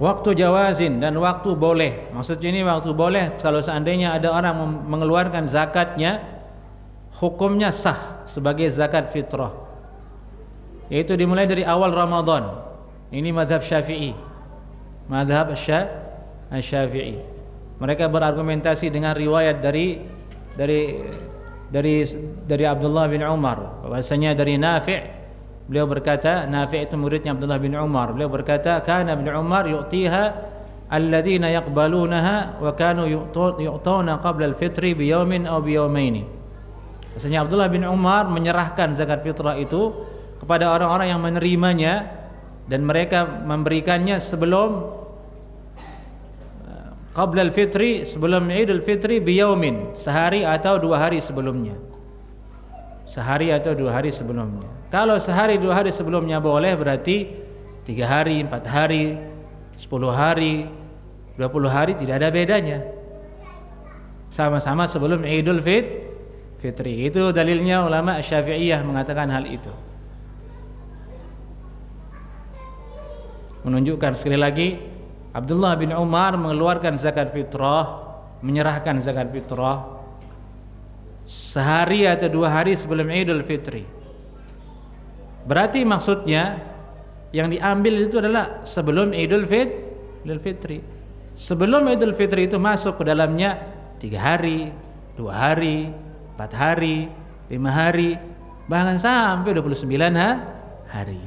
Waktu jawazin dan waktu boleh. Maksudnya ini waktu boleh kalau seandainya ada orang mengeluarkan zakatnya, hukumnya sah sebagai zakat fitrah. Yaitu dimulai dari awal Ramadan. Ini mazhab Syafi'i. Mazhab Syafi'i. Mereka berargumentasi dengan riwayat dari Abdullah bin Umar, bahwasanya dari Nafi'. Beliau berkata, Nafi' itu muridnya Abdullah bin Umar. Beliau berkata, kana bin Umar yu'tiha alladhina yaqbalunaha wa kanu yu'tuna qabla al-fitri biyawmin aw biyawmaini. Maksudnya Abdullah bin Umar menyerahkan zakat fitrah itu kepada orang-orang yang menerimanya dan mereka memberikannya sebelum qabla al-fitri, sebelum Idul Fitri biyawmin, sehari atau 2 hari sebelumnya. Sehari atau 2 hari sebelumnya. Kalau sehari 2 hari sebelumnya boleh, berarti 3 hari, 4 hari, 10 hari, 20 hari tidak ada bedanya. Sama-sama sebelum Idul Fitri. Itu dalilnya ulama Syafi'iyah mengatakan hal itu. Menunjukkan sekali lagi Abdullah bin Umar mengeluarkan zakat fitrah, menyerahkan zakat fitrah sehari atau 2 hari sebelum Idul Fitri. Berarti maksudnya yang diambil itu adalah sebelum Idul Fitri. Sebelum Idul Fitri itu masuk ke dalamnya 3 hari, 2 hari, 4 hari, 5 hari, bahkan sampai 29 hari.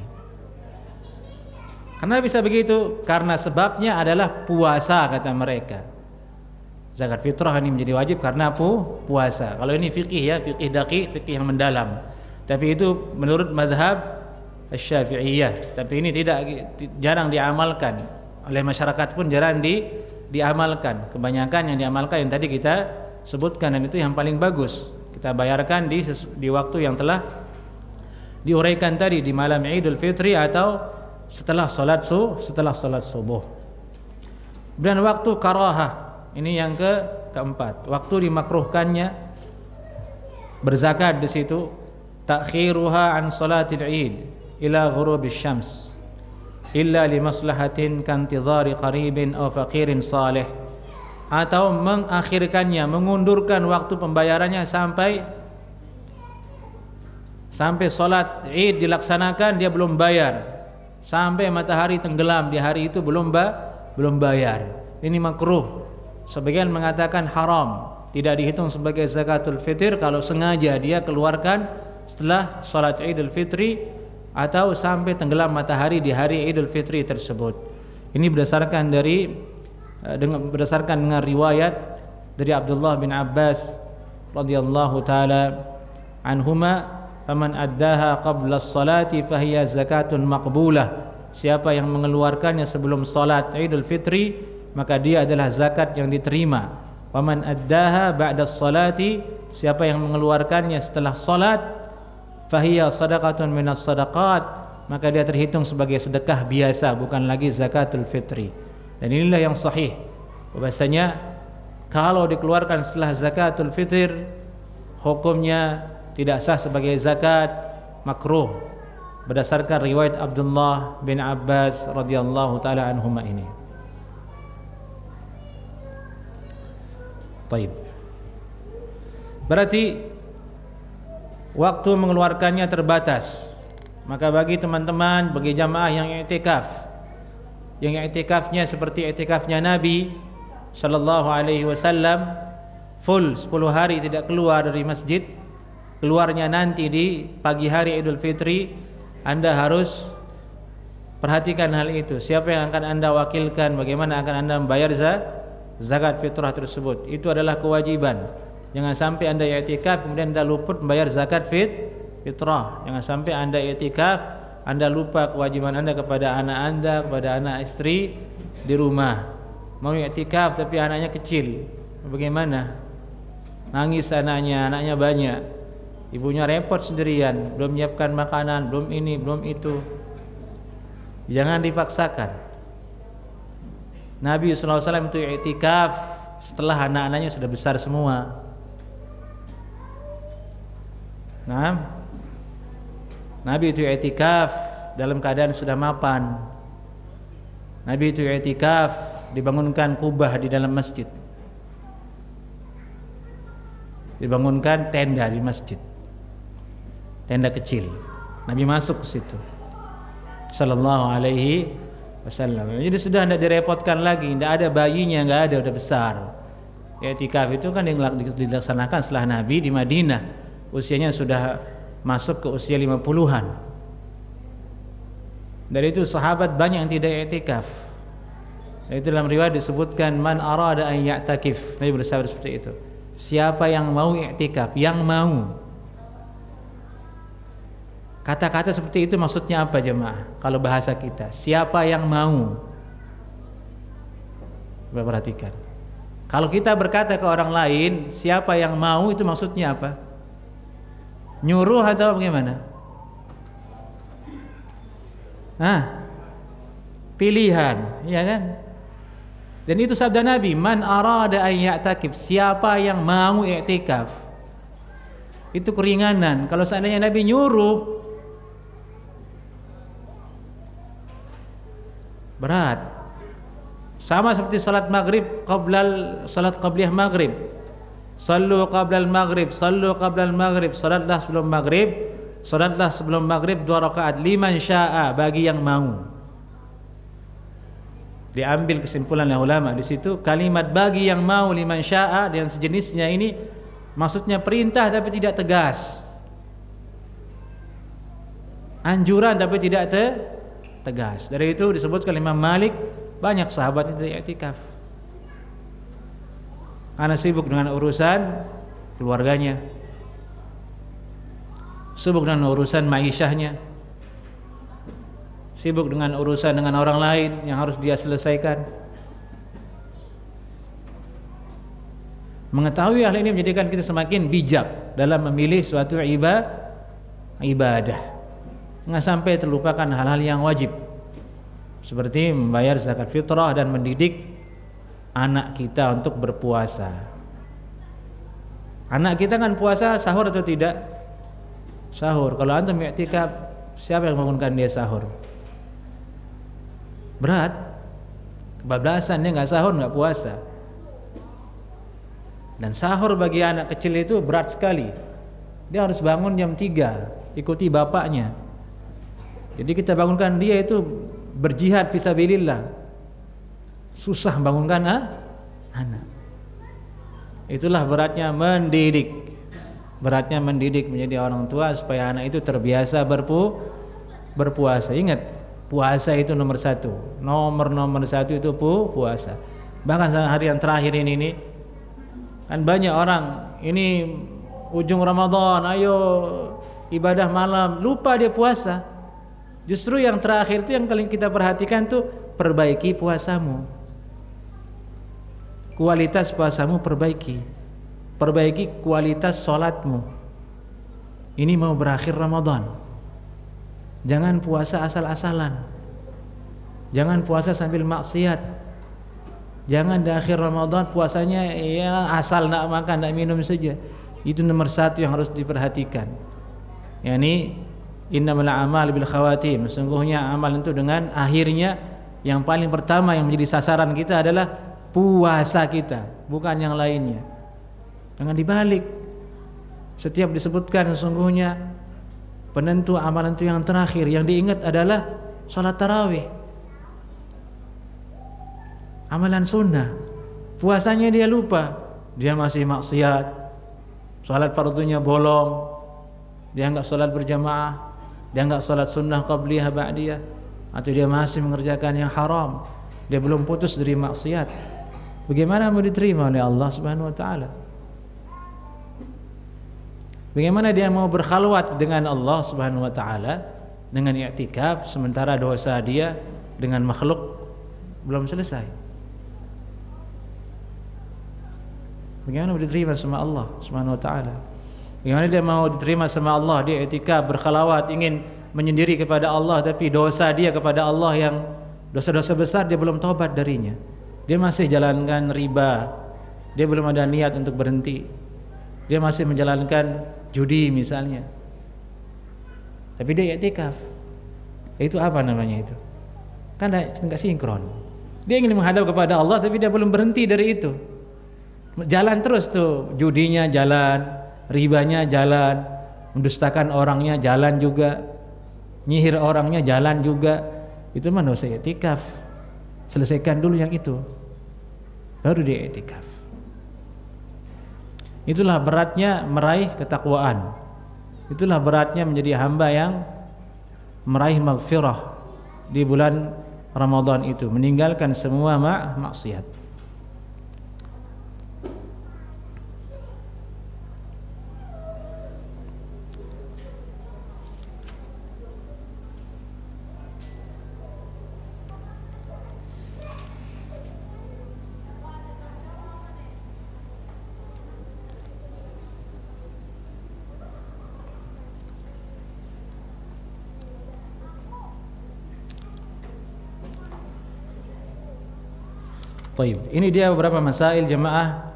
Kenapa bisa begitu? Karena sebabnya adalah puasa, kata mereka. Zakat fitrah ini menjadi wajib karena puasa. Kalau ini fikih ya, fikih daqi, fikih yang mendalam. Tapi itu menurut mazhab Asy-Syafi'iyah, tapi ini jarang diamalkan oleh masyarakat pun jarang diamalkan. Kebanyakan yang diamalkan yang tadi kita sebutkan, dan itu yang paling bagus. Kita bayarkan di waktu yang telah diuraikan tadi, di malam Idul Fitri atau setelah salat subuh. Dan waktu karahah, ini yang keempat, waktu dimakruhkannya berzakat di situ. Ta'khiruha an salatil Id ila ghurubisy syams illa li maslahatin kantidhari qaribin aw faqirin salih, atau mengakhirkannya, mengundurkan waktu pembayarannya sampai salat Id dilaksanakan dia belum bayar, sampai matahari tenggelam di hari itu belum bayar. Ini makruh. Sebagian mengatakan haram, tidak dihitung sebagai zakatul fitr kalau sengaja dia keluarkan setelah salat Idul Fitri atau sampai tenggelam matahari di hari Idul Fitri tersebut. Ini berdasarkan dengan riwayat dari Abdullah bin Abbas radhiyallahu taala anhuma, faman addaha qabla as-salati fahiya zakatun maqbulah. Siapa yang mengeluarkannya sebelum salat Idul Fitri, maka dia adalah zakat yang diterima. Waman addaha ba'da as-salati, siapa yang mengeluarkannya setelah salat, fahiya sadaqatun minas sadaqat, maka dia terhitung sebagai sedekah biasa, bukan lagi zakatul fitri. Dan inilah yang sahih, bahwasanya kalau dikeluarkan setelah zakatul fitr, hukumnya tidak sah sebagai zakat, makruh, berdasarkan riwayat Abdullah bin Abbas radhiyallahu taala anhuma ini. Baik. Berarti waktu mengeluarkannya terbatas. Maka bagi teman-teman, bagi jamaah yang i'tikafnya seperti i'tikafnya Nabi sallallahu alaihi wasallam, full 10 hari tidak keluar dari masjid, keluarnya nanti di pagi hari Idul Fitri, Anda harus perhatikan hal itu. Siapa yang akan Anda wakilkan, bagaimana akan Anda membayar zakat fitrah tersebut. Itu adalah kewajiban. Jangan sampai Anda i'tikaf kemudian Anda luput membayar zakat fitrah. Jangan sampai Anda i'tikaf, Anda lupa kewajiban Anda kepada anak Anda, kepada anak istri di rumah. Mau i'tikaf tapi anaknya kecil, bagaimana? Nangis anaknya banyak, ibunya repot sendirian, belum menyiapkan makanan, belum ini, belum itu. Jangan dipaksakan. Nabi SAW itu i'tikaf setelah anak-anaknya sudah besar semua. Nah, Nabi itu i'tikaf dalam keadaan sudah mapan. Nabi itu i'tikaf dibangunkan kubah di dalam masjid, dibangunkan tenda di masjid, tenda kecil. Nabi masuk ke situ sallallahu alaihi wasallam. Jadi sudah tidak direpotkan lagi, tidak ada bayinya, nggak ada, udah besar. I'tikaf itu kan yang dilaksanakan setelah Nabi di Madinah, usianya sudah masuk ke usia 50-an. Dari itu sahabat banyak yang tidak i'tikaf. Itu dalam riwayat disebutkan man arada an ya'takif. Nabi bersabda seperti itu. Siapa yang mau i'tikaf, yang mau. Kata-kata seperti itu maksudnya apa jemaah? Kalau bahasa kita, siapa yang mau? Coba perhatikan. Kalau kita berkata ke orang lain, siapa yang mau, itu maksudnya apa? Nyuruh atau bagaimana? Pilihan, ya kan? Dan itu sabda Nabi, man arada an ya'takif, siapa yang mau i'tikaf. Itu keringanan. Kalau seandainya Nabi nyuruh, berat. Sama seperti salat maghrib, salat qabliyah maghrib. Sallu qablal maghrib, sallu qablal maghrib. Salatlah sebelum maghrib, salatlah sebelum maghrib 2 rakaat, liman syaa, bagi yang mau. Diambil kesimpulan oleh ulama di situ, kalimat bagi yang mau, liman syaa dan sejenisnya ini maksudnya perintah tapi tidak tegas, anjuran tapi tidak tegas. Dari itu disebutkan Imam Malik, banyak sahabat itu i'tikaf karena sibuk dengan urusan keluarganya, sibuk dengan urusan ma'isyahnya, sibuk dengan urusan dengan orang lain yang harus dia selesaikan. Mengetahui hal ini menjadikan kita semakin bijak dalam memilih suatu ibadah. Nggak sampai terlupakan hal-hal yang wajib, seperti membayar zakat fitrah dan mendidik anak kita untuk berpuasa. Anak kita kan puasa sahur atau tidak? Sahur. Kalau antum i'tikaf, siapa yang membangunkan dia sahur? Berat. Kebablasan, dia nggak sahur, nggak puasa. Dan sahur bagi anak kecil itu berat sekali. Dia harus bangun jam 3, ikuti bapaknya. Jadi kita bangunkan dia itu berjihad fisabilillah. Susah bangunkan anak. Itulah beratnya mendidik. Beratnya mendidik menjadi orang tua supaya anak itu terbiasa berpuasa. Ingat, puasa itu nomor satu. Nomor satu itu puasa. Bahkan hari yang terakhir ini kan banyak orang ini ujung Ramadan, ayo ibadah malam, lupa dia puasa. Justru yang terakhir itu yang paling kita perhatikan tuh, perbaiki puasamu. Kualitas puasamu perbaiki. Perbaiki kualitas sholatmu. Ini mau berakhir Ramadan. Jangan puasa asal-asalan. Jangan puasa sambil maksiat. Jangan di akhir Ramadan puasanya ya asal nak makan, nak minum saja. Itu nomor satu yang harus diperhatikan. Yani innamal a'mal bil khawatim. Sesungguhnya amal itu dengan akhirnya. Yang paling pertama yang menjadi sasaran kita adalah puasa kita, bukan yang lainnya. Jangan dibalik. Setiap disebutkan sesungguhnya penentu amalan itu yang terakhir, yang diingat adalah salat tarawih. Amalan sunnah. Puasanya dia lupa, dia masih maksiat. Salat fardunya bolong, dia enggak salat berjamaah, dia enggak salat sunnah qabliyah ba'diyah, atau dia masih mengerjakan yang haram. Dia belum putus dari maksiat. Bagaimana mau diterima oleh Allah Subhanahu wa taala? Bagaimana dia mau berkhalwat dengan Allah Subhanahu wa taala dengan i'tikaf sementara dosa dia dengan makhluk belum selesai? Bagaimana diterima sama Allah Subhanahu wa taala? Bagaimana dia mau diterima sama Allah? Dia i'tikaf, berkhalawat, ingin menyendiri kepada Allah, tapi dosa dia kepada Allah yang dosa-dosa besar dia belum taubat darinya. Dia masih jalankan riba. Dia belum ada niat untuk berhenti. Dia masih menjalankan judi misalnya. Tapi dia i'tikaf. Itu apa namanya itu? Kan enggak sinkron. Dia ingin menghadap kepada Allah tapi dia belum berhenti dari itu. Jalan terus tuh, judinya jalan, ribanya jalan, mendustakan orangnya jalan juga, nyihir orangnya jalan juga. Itu mah dosa i'tikaf. Selesaikan dulu yang itu, baru dia i'tikaf. Itulah beratnya meraih ketakwaan. Itulah beratnya menjadi hamba yang meraih maghfirah di bulan Ramadan itu, meninggalkan semua maksiat. Baik, ini dia beberapa masail jemaah,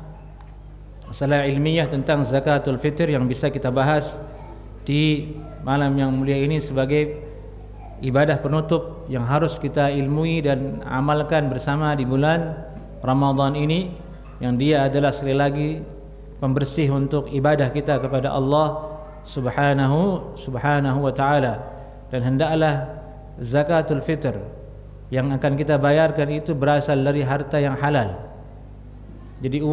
masalah ilmiah tentang zakatul fitr yang bisa kita bahas di malam yang mulia ini sebagai ibadah penutup yang harus kita ilmui dan amalkan bersama di bulan Ramadan ini, yang dia adalah sekali lagi pembersih untuk ibadah kita kepada Allah subhanahu wa ta'ala. Dan hendaklah zakatul fitr yang akan kita bayarkan itu berasal dari harta yang halal. Jadi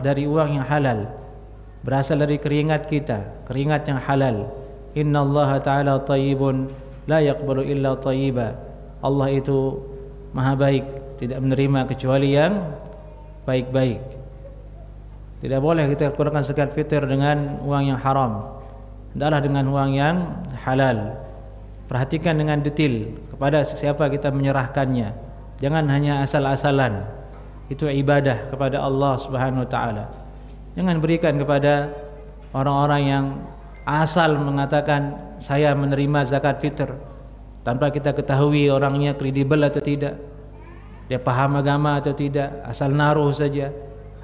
dari uang yang halal, berasal dari keringat kita, keringat yang halal. Innallaha ta'ala thayyibun la yaqbalu illa thayyiba. Allah itu maha baik, tidak menerima kecuali yang baik-baik. Tidak boleh kita keluarkan zakat fitr dengan uang yang haram. Hendaklah dengan uang yang halal. perhatikan dengan detail kepada siapa kita menyerahkannya. Jangan hanya asal-asalan. Itu ibadah kepada Allah Subhanahu wa taala. Jangan berikan kepada orang-orang yang asal mengatakan saya menerima zakat fitr tanpa kita ketahui orangnya kredibel atau tidak, dia paham agama atau tidak, asal naruh saja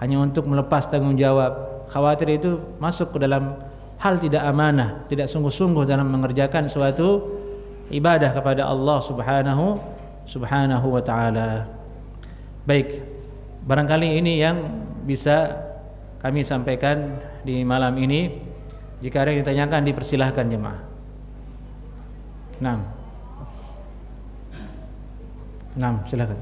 hanya untuk melepas tanggung jawab. Khawatir itu masuk ke dalam hal tidak amanah, tidak sungguh-sungguh dalam mengerjakan suatu ibadah kepada Allah Subhanahu wa taala. Baik, barangkali ini yang bisa kami sampaikan di malam ini. Jika ada yang ditanyakan dipersilahkan jemaah. Naam, silakan.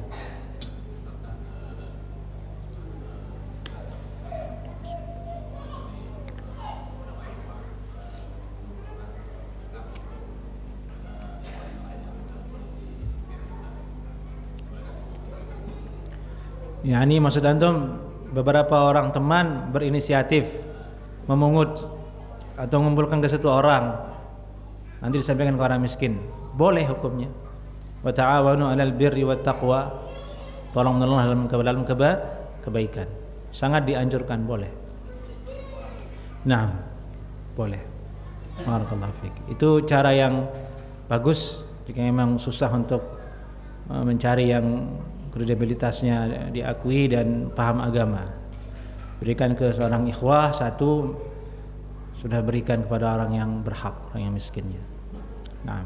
Ya, ini maksud antum beberapa orang teman berinisiatif memungut atau mengumpulkan ke satu orang, nanti disampaikan ke orang miskin. Boleh hukumnya. Wa ta'awanu 'alal birri wat taqwa. Tolong menolong dalam kebaikan. Sangat dianjurkan, boleh. Nah, boleh. Barakallahu fiik. Itu cara yang bagus jika memang susah untuk mencari yang kredibilitasnya diakui dan paham agama. Berikan ke seorang ikhwah satu, sudah berikan kepada orang yang berhak, orang yang miskinnya. Nah,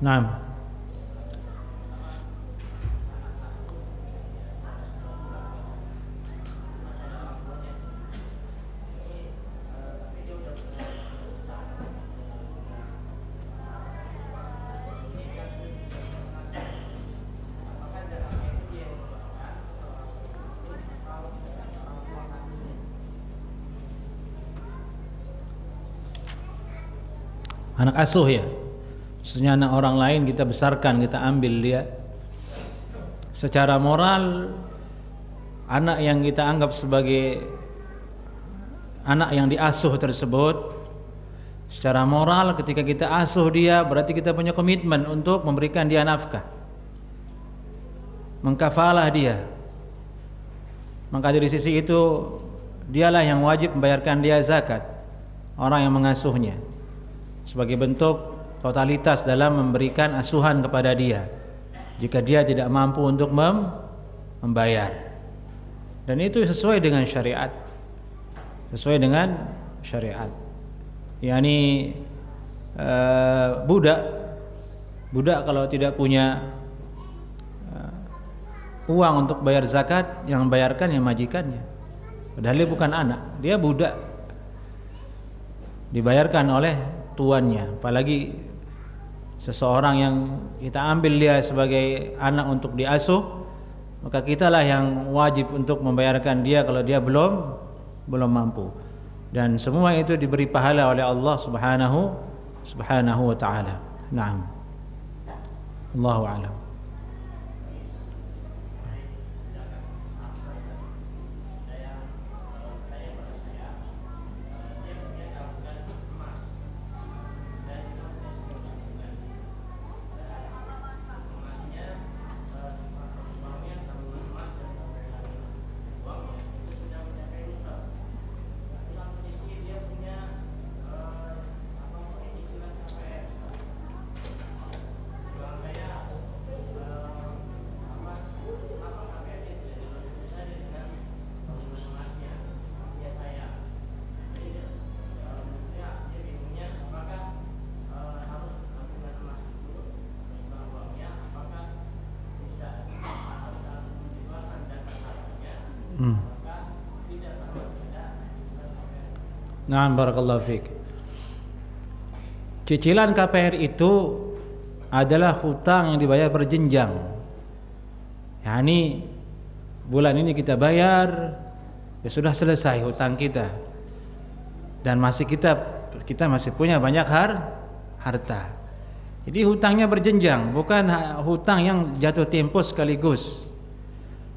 nah. Anak asuh ya, maksudnya anak orang lain kita besarkan, kita ambil dia. Secara moral, anak yang kita anggap sebagai anak yang diasuh tersebut, secara moral ketika kita asuh dia, berarti kita punya komitmen untuk memberikan dia nafkah, mengkafalah dia. Maka dari sisi itu dialah yang wajib membayarkan dia zakat, orang yang mengasuhnya, sebagai bentuk totalitas dalam memberikan asuhan kepada dia jika dia tidak mampu untuk membayar. Dan itu sesuai dengan syariat, sesuai dengan syariat. Yani budak kalau tidak punya uang untuk bayar zakat, yang membayarkan yang majikannya, padahal dia bukan anak, dia budak, dibayarkan oleh tuannya. Apalagi seseorang yang kita ambil dia sebagai anak untuk diasuh, maka kitalah yang wajib untuk membayarkan dia kalau dia belum mampu. Dan semua itu diberi pahala oleh Allah Subhanahu wa taala. Naam. Allahu a'lam. Nah, barakallahu fiik. Cicilan KPR itu adalah hutang yang dibayar berjenjang. Yani bulan ini kita bayar, ya sudah selesai hutang kita. Dan masih kita masih punya banyak harta. Jadi hutangnya berjenjang, bukan hutang yang jatuh tempo sekaligus.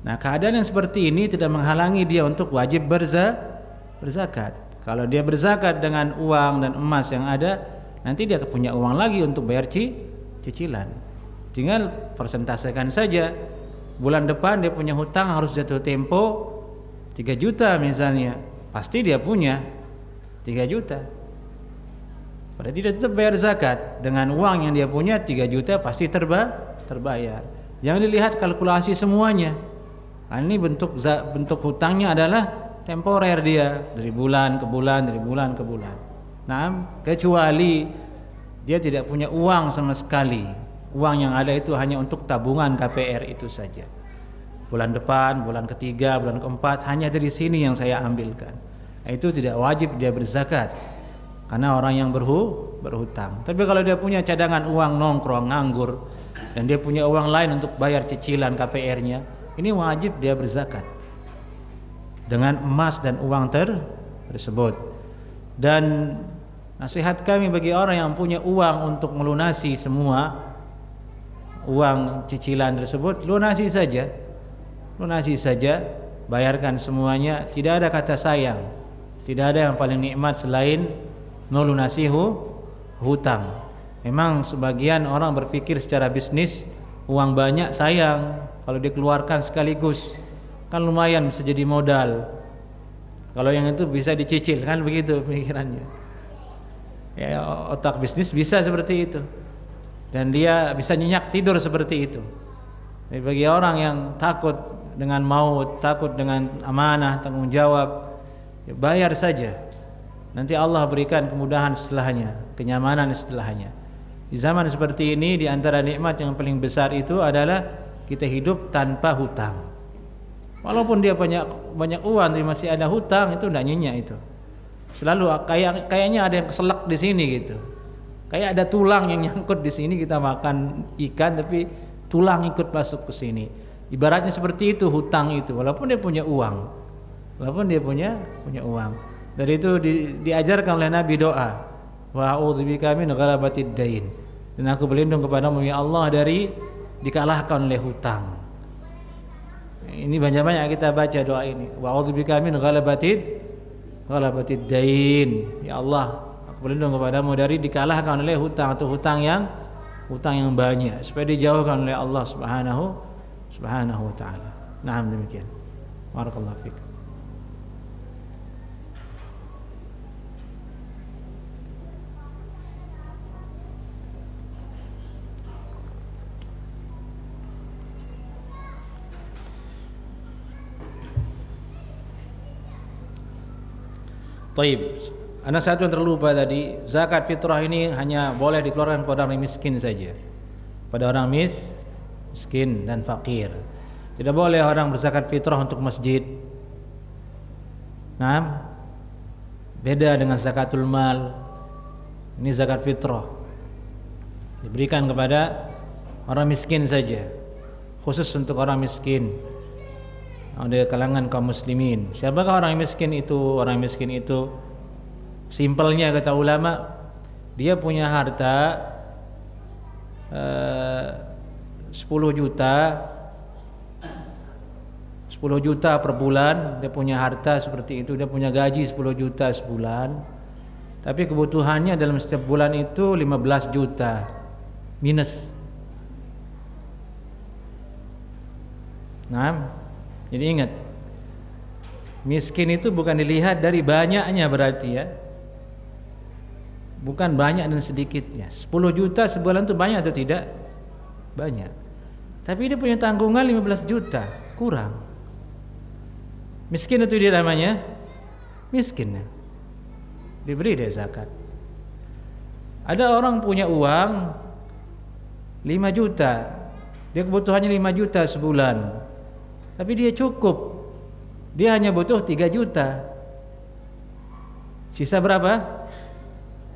Nah, keadaan yang seperti ini tidak menghalangi dia untuk wajib berzakat. Kalau dia berzakat dengan uang dan emas yang ada, nanti dia punya uang lagi untuk bayar cicilan. Tinggal persentasekan saja. Bulan depan dia punya hutang harus jatuh tempo 3 juta misalnya, pasti dia punya 3 juta. Berarti dia tetap bayar zakat. Dengan uang yang dia punya 3 juta pasti terbayar. Jangan dilihat kalkulasi semuanya. Ini bentuk hutangnya adalah temporer dia, dari bulan ke bulan, dari bulan ke bulan. Nah, kecuali dia tidak punya uang sama sekali. Uang yang ada itu hanya untuk tabungan KPR itu saja. Bulan depan, bulan ketiga, bulan keempat hanya dari sini yang saya ambilkan. Itu tidak wajib dia berzakat. Karena orang yang berhutang. Tapi kalau dia punya cadangan uang nongkrong, nganggur, dan dia punya uang lain untuk bayar cicilan KPR-nya, ini wajib dia berzakat dengan emas dan uang tersebut. Dan nasihat kami bagi orang yang punya uang untuk melunasi semua uang cicilan tersebut, lunasi saja, bayarkan semuanya. Tidak ada kata sayang, tidak ada yang paling nikmat selain melunasi hutang. Memang sebagian orang berpikir secara bisnis, uang banyak sayang kalau dikeluarkan sekaligus, kan lumayan bisa jadi modal. Kalau yang itu bisa dicicil, kan begitu pikirannya. Ya, otak bisnis bisa seperti itu, dan dia bisa nyenyak tidur seperti itu. Jadi bagi orang yang takut dengan maut, takut dengan amanah, tanggung jawab, ya bayar saja. Nanti Allah berikan kemudahan setelahnya, kenyamanan setelahnya. Di zaman seperti ini, di antara nikmat yang paling besar itu adalah kita hidup tanpa hutang. Walaupun dia banyak uang, tapi masih ada hutang, itu tidak nyenyak itu. Selalu kayaknya ada yang keselak di sini gitu. Kayak ada tulang yang nyangkut di sini, kita makan ikan tapi tulang ikut masuk ke sini. Ibaratnya seperti itu hutang itu, walaupun dia punya uang. Punya uang. Dari itu diajarkan oleh Nabi doa, wa a'udzubika min ghalabatid dain. Dan aku berlindung kepadamu ya Allah dari dikalahkan oleh hutang. Ini banyak-banyak kita baca doa ini. Wa a'udzubika min ghalabatid dain. Ya Allah, aku berlindung kepadamu dari dikalahkan oleh hutang, atau hutang yang banyak, supaya dijauhkan oleh Allah Subhanahu wa taala. Naam, demikian. Barakallahu fiik. Taib. Ada satu yang terlupa tadi, zakat fitrah ini hanya boleh dikeluarkan pada orang miskin saja. Pada orang miskin dan fakir. Tidak boleh orang berzakat fitrah untuk masjid. Nah, beda dengan zakatul mal. Ini zakat fitrah diberikan kepada orang miskin saja, khusus untuk orang miskin dari kalangan kaum muslimin. Siapakah orang miskin itu? Orang miskin itu simpelnya kata ulama, dia punya harta 10 juta per bulan. Dia punya harta seperti itu, dia punya gaji 10 juta sebulan, tapi kebutuhannya dalam setiap bulan itu 15 juta minus. Nah, jadi ingat, miskin itu bukan dilihat dari banyaknya berarti ya. Bukan banyak dan sedikitnya. 10 juta sebulan itu banyak atau tidak? Banyak. Tapi dia punya tanggungan 15 juta, kurang. Miskin itu dia namanya miskin. Diberi dia zakat. Ada orang punya uang 5 juta. Dia kebutuhannya 5 juta sebulan. Tapi dia cukup. Dia hanya butuh 3 juta. Sisa berapa?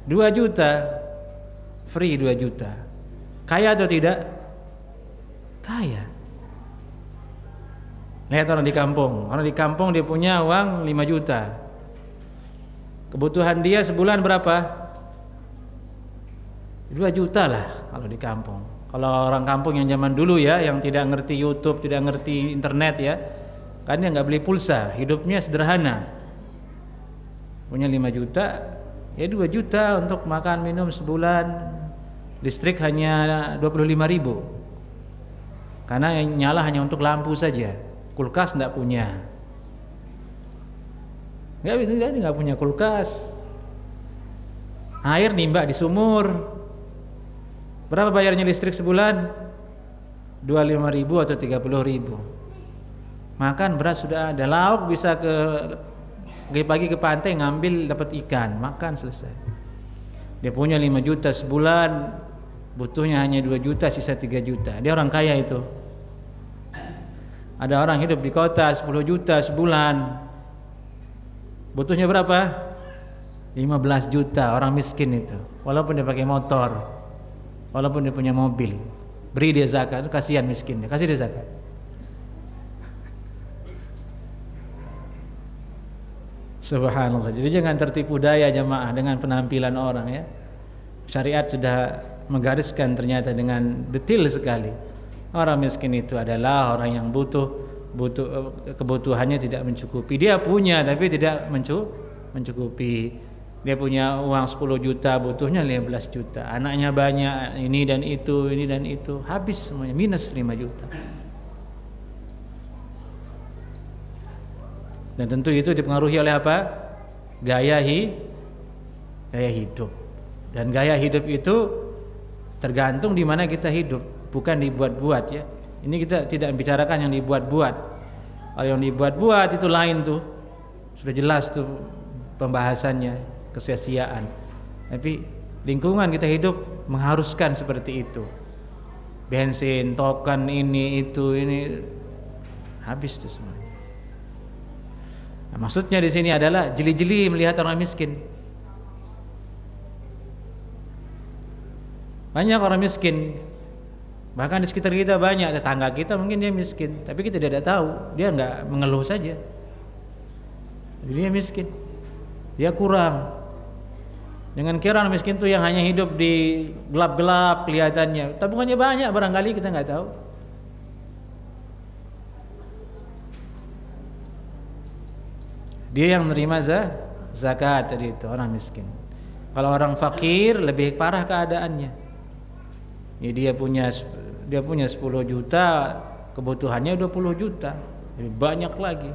2 juta. Free 2 juta. Kaya atau tidak? Kaya. Lihat orang di kampung. Orang di kampung dia punya uang 5 juta. Kebutuhan dia sebulan berapa? 2 juta lah. kalau di kampung. Kalau orang kampung yang zaman dulu ya, yang tidak ngerti YouTube, tidak ngerti internet ya, kan dia nggak beli pulsa, hidupnya sederhana. Punya 5 juta, ya 2 juta untuk makan minum sebulan. Listrik hanya 25.000. Karena yang nyala hanya untuk lampu saja. Kulkas enggak punya. Enggak bisa, dia enggak punya kulkas. Air nimba di sumur. Berapa bayarnya listrik sebulan? 25.000 atau 30.000. Makan beras sudah ada, lauk bisa pagi ke pantai ngambil dapat ikan, makan selesai. Dia punya 5 juta sebulan, butuhnya hanya 2 juta, sisa 3 juta. Dia orang kaya itu. Ada orang hidup di kota 10 juta sebulan, butuhnya berapa? 15 juta. Orang miskin itu, walaupun dia pakai motor, walaupun dia punya mobil, beri dia zakat. Kasihan miskinnya, kasih dia zakat. Subhanallah. Jadi jangan tertipu daya jamaah dengan penampilan orang ya. Syariat sudah menggariskan ternyata dengan detail sekali. Orang miskin itu adalah orang yang butuh kebutuhannya tidak mencukupi. Dia punya tapi tidak mencukupi. Dia punya uang 10 juta, butuhnya 15 juta. Anaknya banyak, ini dan itu, habis semuanya, minus 5 juta. Dan tentu itu dipengaruhi oleh apa? Gaya hidup. Dan gaya hidup itu tergantung di mana kita hidup, bukan dibuat-buat ya. Ini kita tidak membicarakan yang dibuat-buat. Kalau yang dibuat-buat itu lain tuh. Sudah jelas tuh pembahasannya, kesia-siaan. Tapi lingkungan kita hidup mengharuskan seperti itu. Bensin, token ini habis tuh semua. Nah, maksudnya di sini adalah jeli-jeli melihat orang miskin. Banyak orang miskin, bahkan di sekitar kita banyak, tetangga kita mungkin dia miskin, tapi kita tidak tahu, dia nggak mengeluh saja. Jadi dia miskin, dia kurang. Jangan kira orang miskin itu yang hanya hidup di gelap-gelap kelihatannya, tabungannya banyak barangkali kita nggak tahu. Dia yang menerima zakat tadi itu orang miskin. Kalau orang fakir lebih parah keadaannya. Ya, dia punya 10 juta, kebutuhannya 20 juta. Lebih banyak lagi.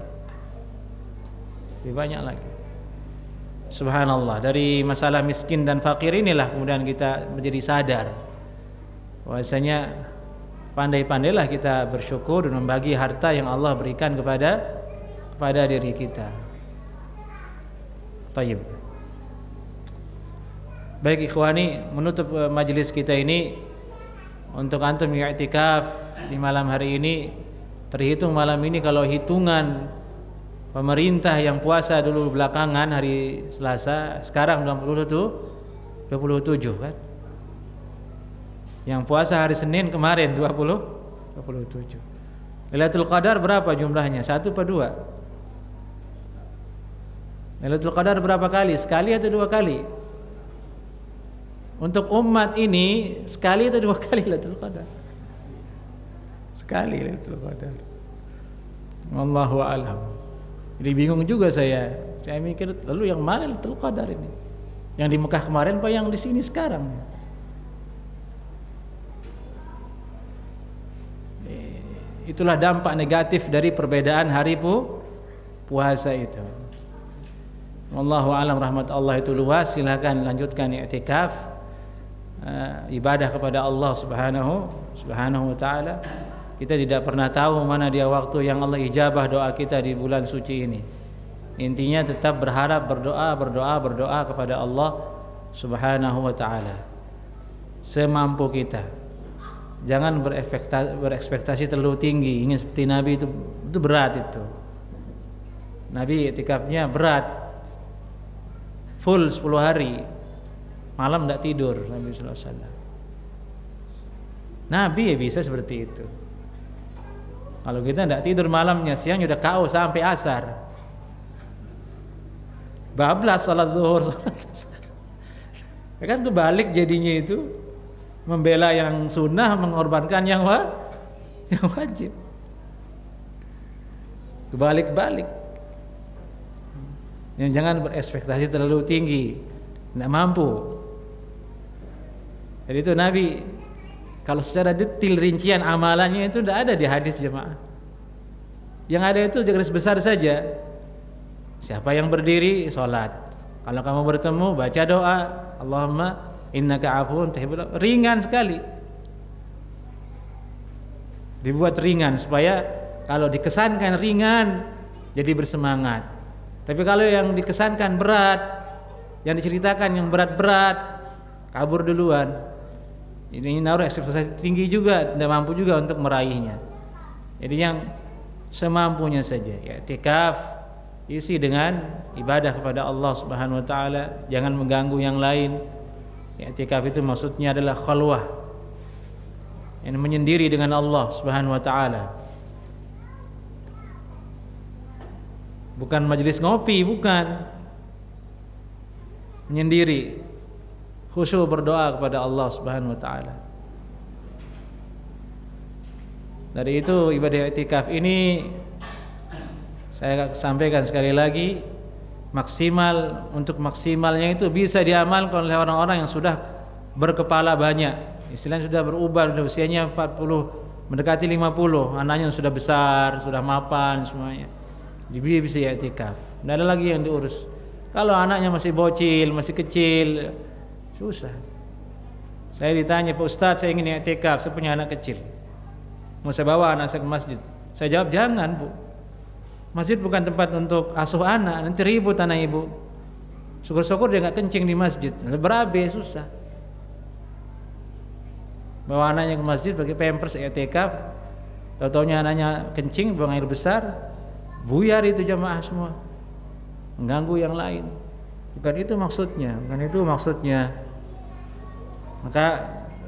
Subhanallah, dari masalah miskin dan fakir inilah kemudian kita menjadi sadar bahwasanya pandai-pandailah kita bersyukur dan membagi harta yang Allah berikan kepada diri kita. Tayyib. Baik ikhwani, menutup majelis kita ini, untuk antum yang i'tikaf di malam hari ini, terhitung malam ini kalau hitungan pemerintah yang puasa dulu belakangan hari Selasa, sekarang 27 kan? Yang puasa hari Senin kemarin 27. Lailatul Qadar berapa jumlahnya? 1 atau 2? Lailatul Qadar berapa kali? Sekali atau 2 kali? Untuk umat ini sekali atau 2 kali Lailatul Qadar? Sekali Lailatul Qadar. Wallahu a'lam. Jadi bingung juga saya mikir lalu yang mana Lailatul Qadar ini? Yang di Mekah kemarin apa yang di sini sekarang? Itulah dampak negatif dari perbedaan hari puasa itu. Wallahu a'lam, rahmat Allah itu luas. Silakan lanjutkan i'tikaf, ibadah kepada Allah subhanahu wa ta'ala. Kita tidak pernah tahu mana dia waktu yang Allah ijabah doa kita di bulan suci ini. Intinya tetap berharap, berdoa kepada Allah subhanahu wa ta'ala semampu kita. Jangan berekspektasi terlalu tinggi, ingin seperti Nabi itu berat itu. Nabi i'tikafnya berat, full 10 hari, malam tidak tidur Nabi sallallahu alaihi wasallam. Nabi ya bisa seperti itu. Kalau kita tidak tidur malamnya, siang sudah KO sampai asar, bablas salat zuhur, ya kan kebalik jadinya itu. membela yang sunnah, mengorbankan yang wajib. Kebalik-balik. Yang jangan berekspektasi terlalu tinggi, tidak mampu. Jadi itu Nabi kalau secara detail rincian amalannya itu tidak ada di hadis jemaah. Yang ada itu garis besar saja. Siapa yang berdiri sholat, kalau kamu bertemu baca doa, Allahumma innaka afuwun tuhibbul afwa. Ringan sekali. Dibuat ringan supaya kalau dikesankan ringan jadi bersemangat. Tapi kalau yang dikesankan berat, yang diceritakan yang berat-berat, kabur duluan. Ini naruh ekspektasi tinggi juga, tidak mampu juga untuk meraihnya. Jadi yang semampunya saja. I'tikaf isi dengan ibadah kepada Allah Subhanahu wa taala, jangan mengganggu yang lain. I'tikaf itu maksudnya adalah khalwah, yang menyendiri dengan Allah Subhanahu wa taala. Bukan majelis ngopi, bukan. Menyendiri, khusyuk berdoa kepada Allah Subhanahu wa taala. Dari itu ibadah i'tikaf ini saya sampaikan sekali lagi, maksimal, untuk maksimalnya itu bisa diamalkan oleh orang-orang yang sudah berkepala banyak. Istilahnya sudah berubah, sudah usianya 40 mendekati 50, anaknya sudah besar, sudah mapan semuanya. Jadi bisa i'tikaf. Tidak ada lagi yang diurus. Kalau anaknya masih bocil, masih kecil, susah. Saya ditanya, Pak Ustadz, saya ingin i'tikaf, saya punya anak kecil, mau saya bawa anak saya ke masjid. Saya jawab, jangan Bu, masjid bukan tempat untuk asuh anak, nanti ribut anak ibu. Syukur-syukur dia nggak kencing di masjid, berabe, susah. Bawa anaknya ke masjid pakai pampers i'tikaf, tahu-taunya anaknya kencing, buang air besar, buyar itu jamaah semua, mengganggu yang lain. Bukan itu maksudnya, bukan itu maksudnya. Maka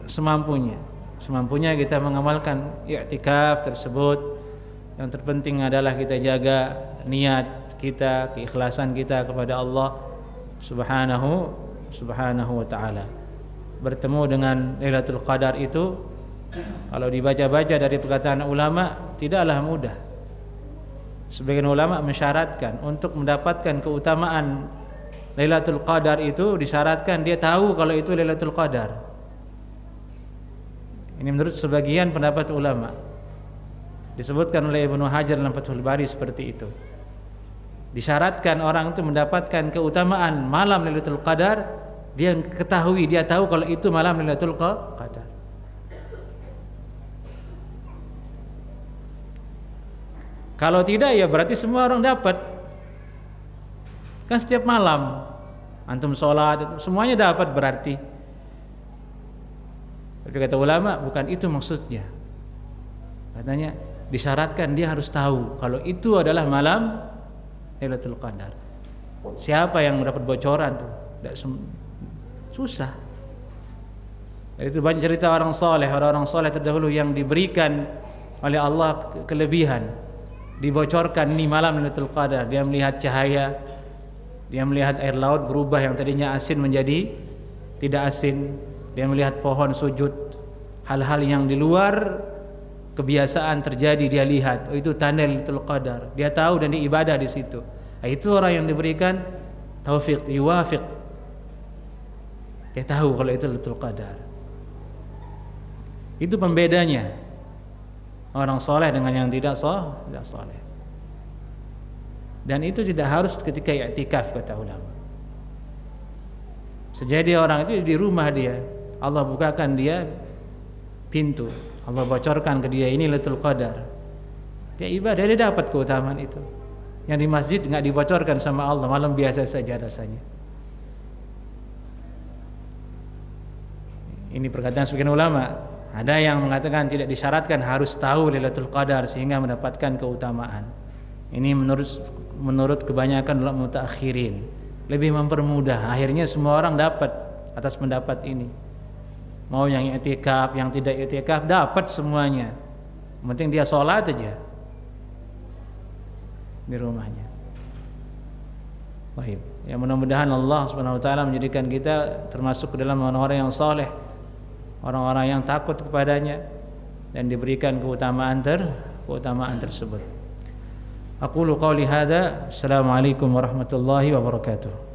semampunya kita mengamalkan i'tikaf tersebut. Yang terpenting adalah kita jaga niat kita, keikhlasan kita kepada Allah Subhanahu wa taala. Bertemu dengan Lailatul Qadar itu kalau dibaca-baca dari perkataan ulama tidaklah mudah. Sebagian ulama mensyaratkan untuk mendapatkan keutamaan Lailatul Qadar itu disyaratkan dia tahu kalau itu Lailatul Qadar. Ini menurut sebagian pendapat ulama. Disebutkan oleh Ibnu Hajar dalam Fathul Bari seperti itu. Disyaratkan orang itu mendapatkan keutamaan malam Lailatul Qadar, dia ketahui, dia tahu kalau itu malam Lailatul Qadar. Kalau tidak ya berarti semua orang dapat. Kan setiap malam antum sholat semuanya dapat berarti. Tapi kata ulama bukan itu maksudnya. Katanya disyaratkan dia harus tahu kalau itu adalah malam Lailatul Qadar. Siapa yang mendapat bocoran tuh? Susah. Itu banyak cerita orang soleh terdahulu yang diberikan oleh Allah kelebihan, dibocorkan ini malam Lailatul Qadar. Dia melihat cahaya, dia melihat air laut berubah yang tadinya asin menjadi tidak asin. Dia melihat pohon sujud. Hal-hal yang di luar kebiasaan terjadi dia lihat. Oh, itu tanda Lailatul Qadar. Dia tahu dan dia ibadah di situ. Itu orang yang diberikan taufik, yuwafiq. Dia tahu kalau itu Lailatul Qadar. Itu pembedanya orang soleh dengan yang tidak soleh. Dan itu tidak harus ketika i'tikaf kata ulama. Sejadi orang itu di rumah dia, Allah bukakan dia pintu, Allah bocorkan ke dia ini Lailatul Qadar. Dia ibadah, dia dapat keutamaan itu. Yang di masjid enggak dibocorkan sama Allah, malam biasa saja rasanya. Ini perkataan sebagian ulama. Ada yang mengatakan tidak disyaratkan harus tahu Lailatul Qadar sehingga mendapatkan keutamaan. Ini menurut kebanyakan ulama mutaakhirin, lebih mempermudah. Akhirnya semua orang dapat atas pendapat ini. Mau yang i'tikaf, yang tidak i'tikaf dapat semuanya. Yang penting dia sholat aja di rumahnya. Baik. Ya mudah-mudahan Allah Subhanahu wa taala menjadikan kita termasuk ke dalam orang-orang yang saleh, orang-orang yang takut kepadanya dan diberikan keutamaan tersebut. Aqulu qawli hadza. Assalamualaikum warahmatullahi wabarakatuh.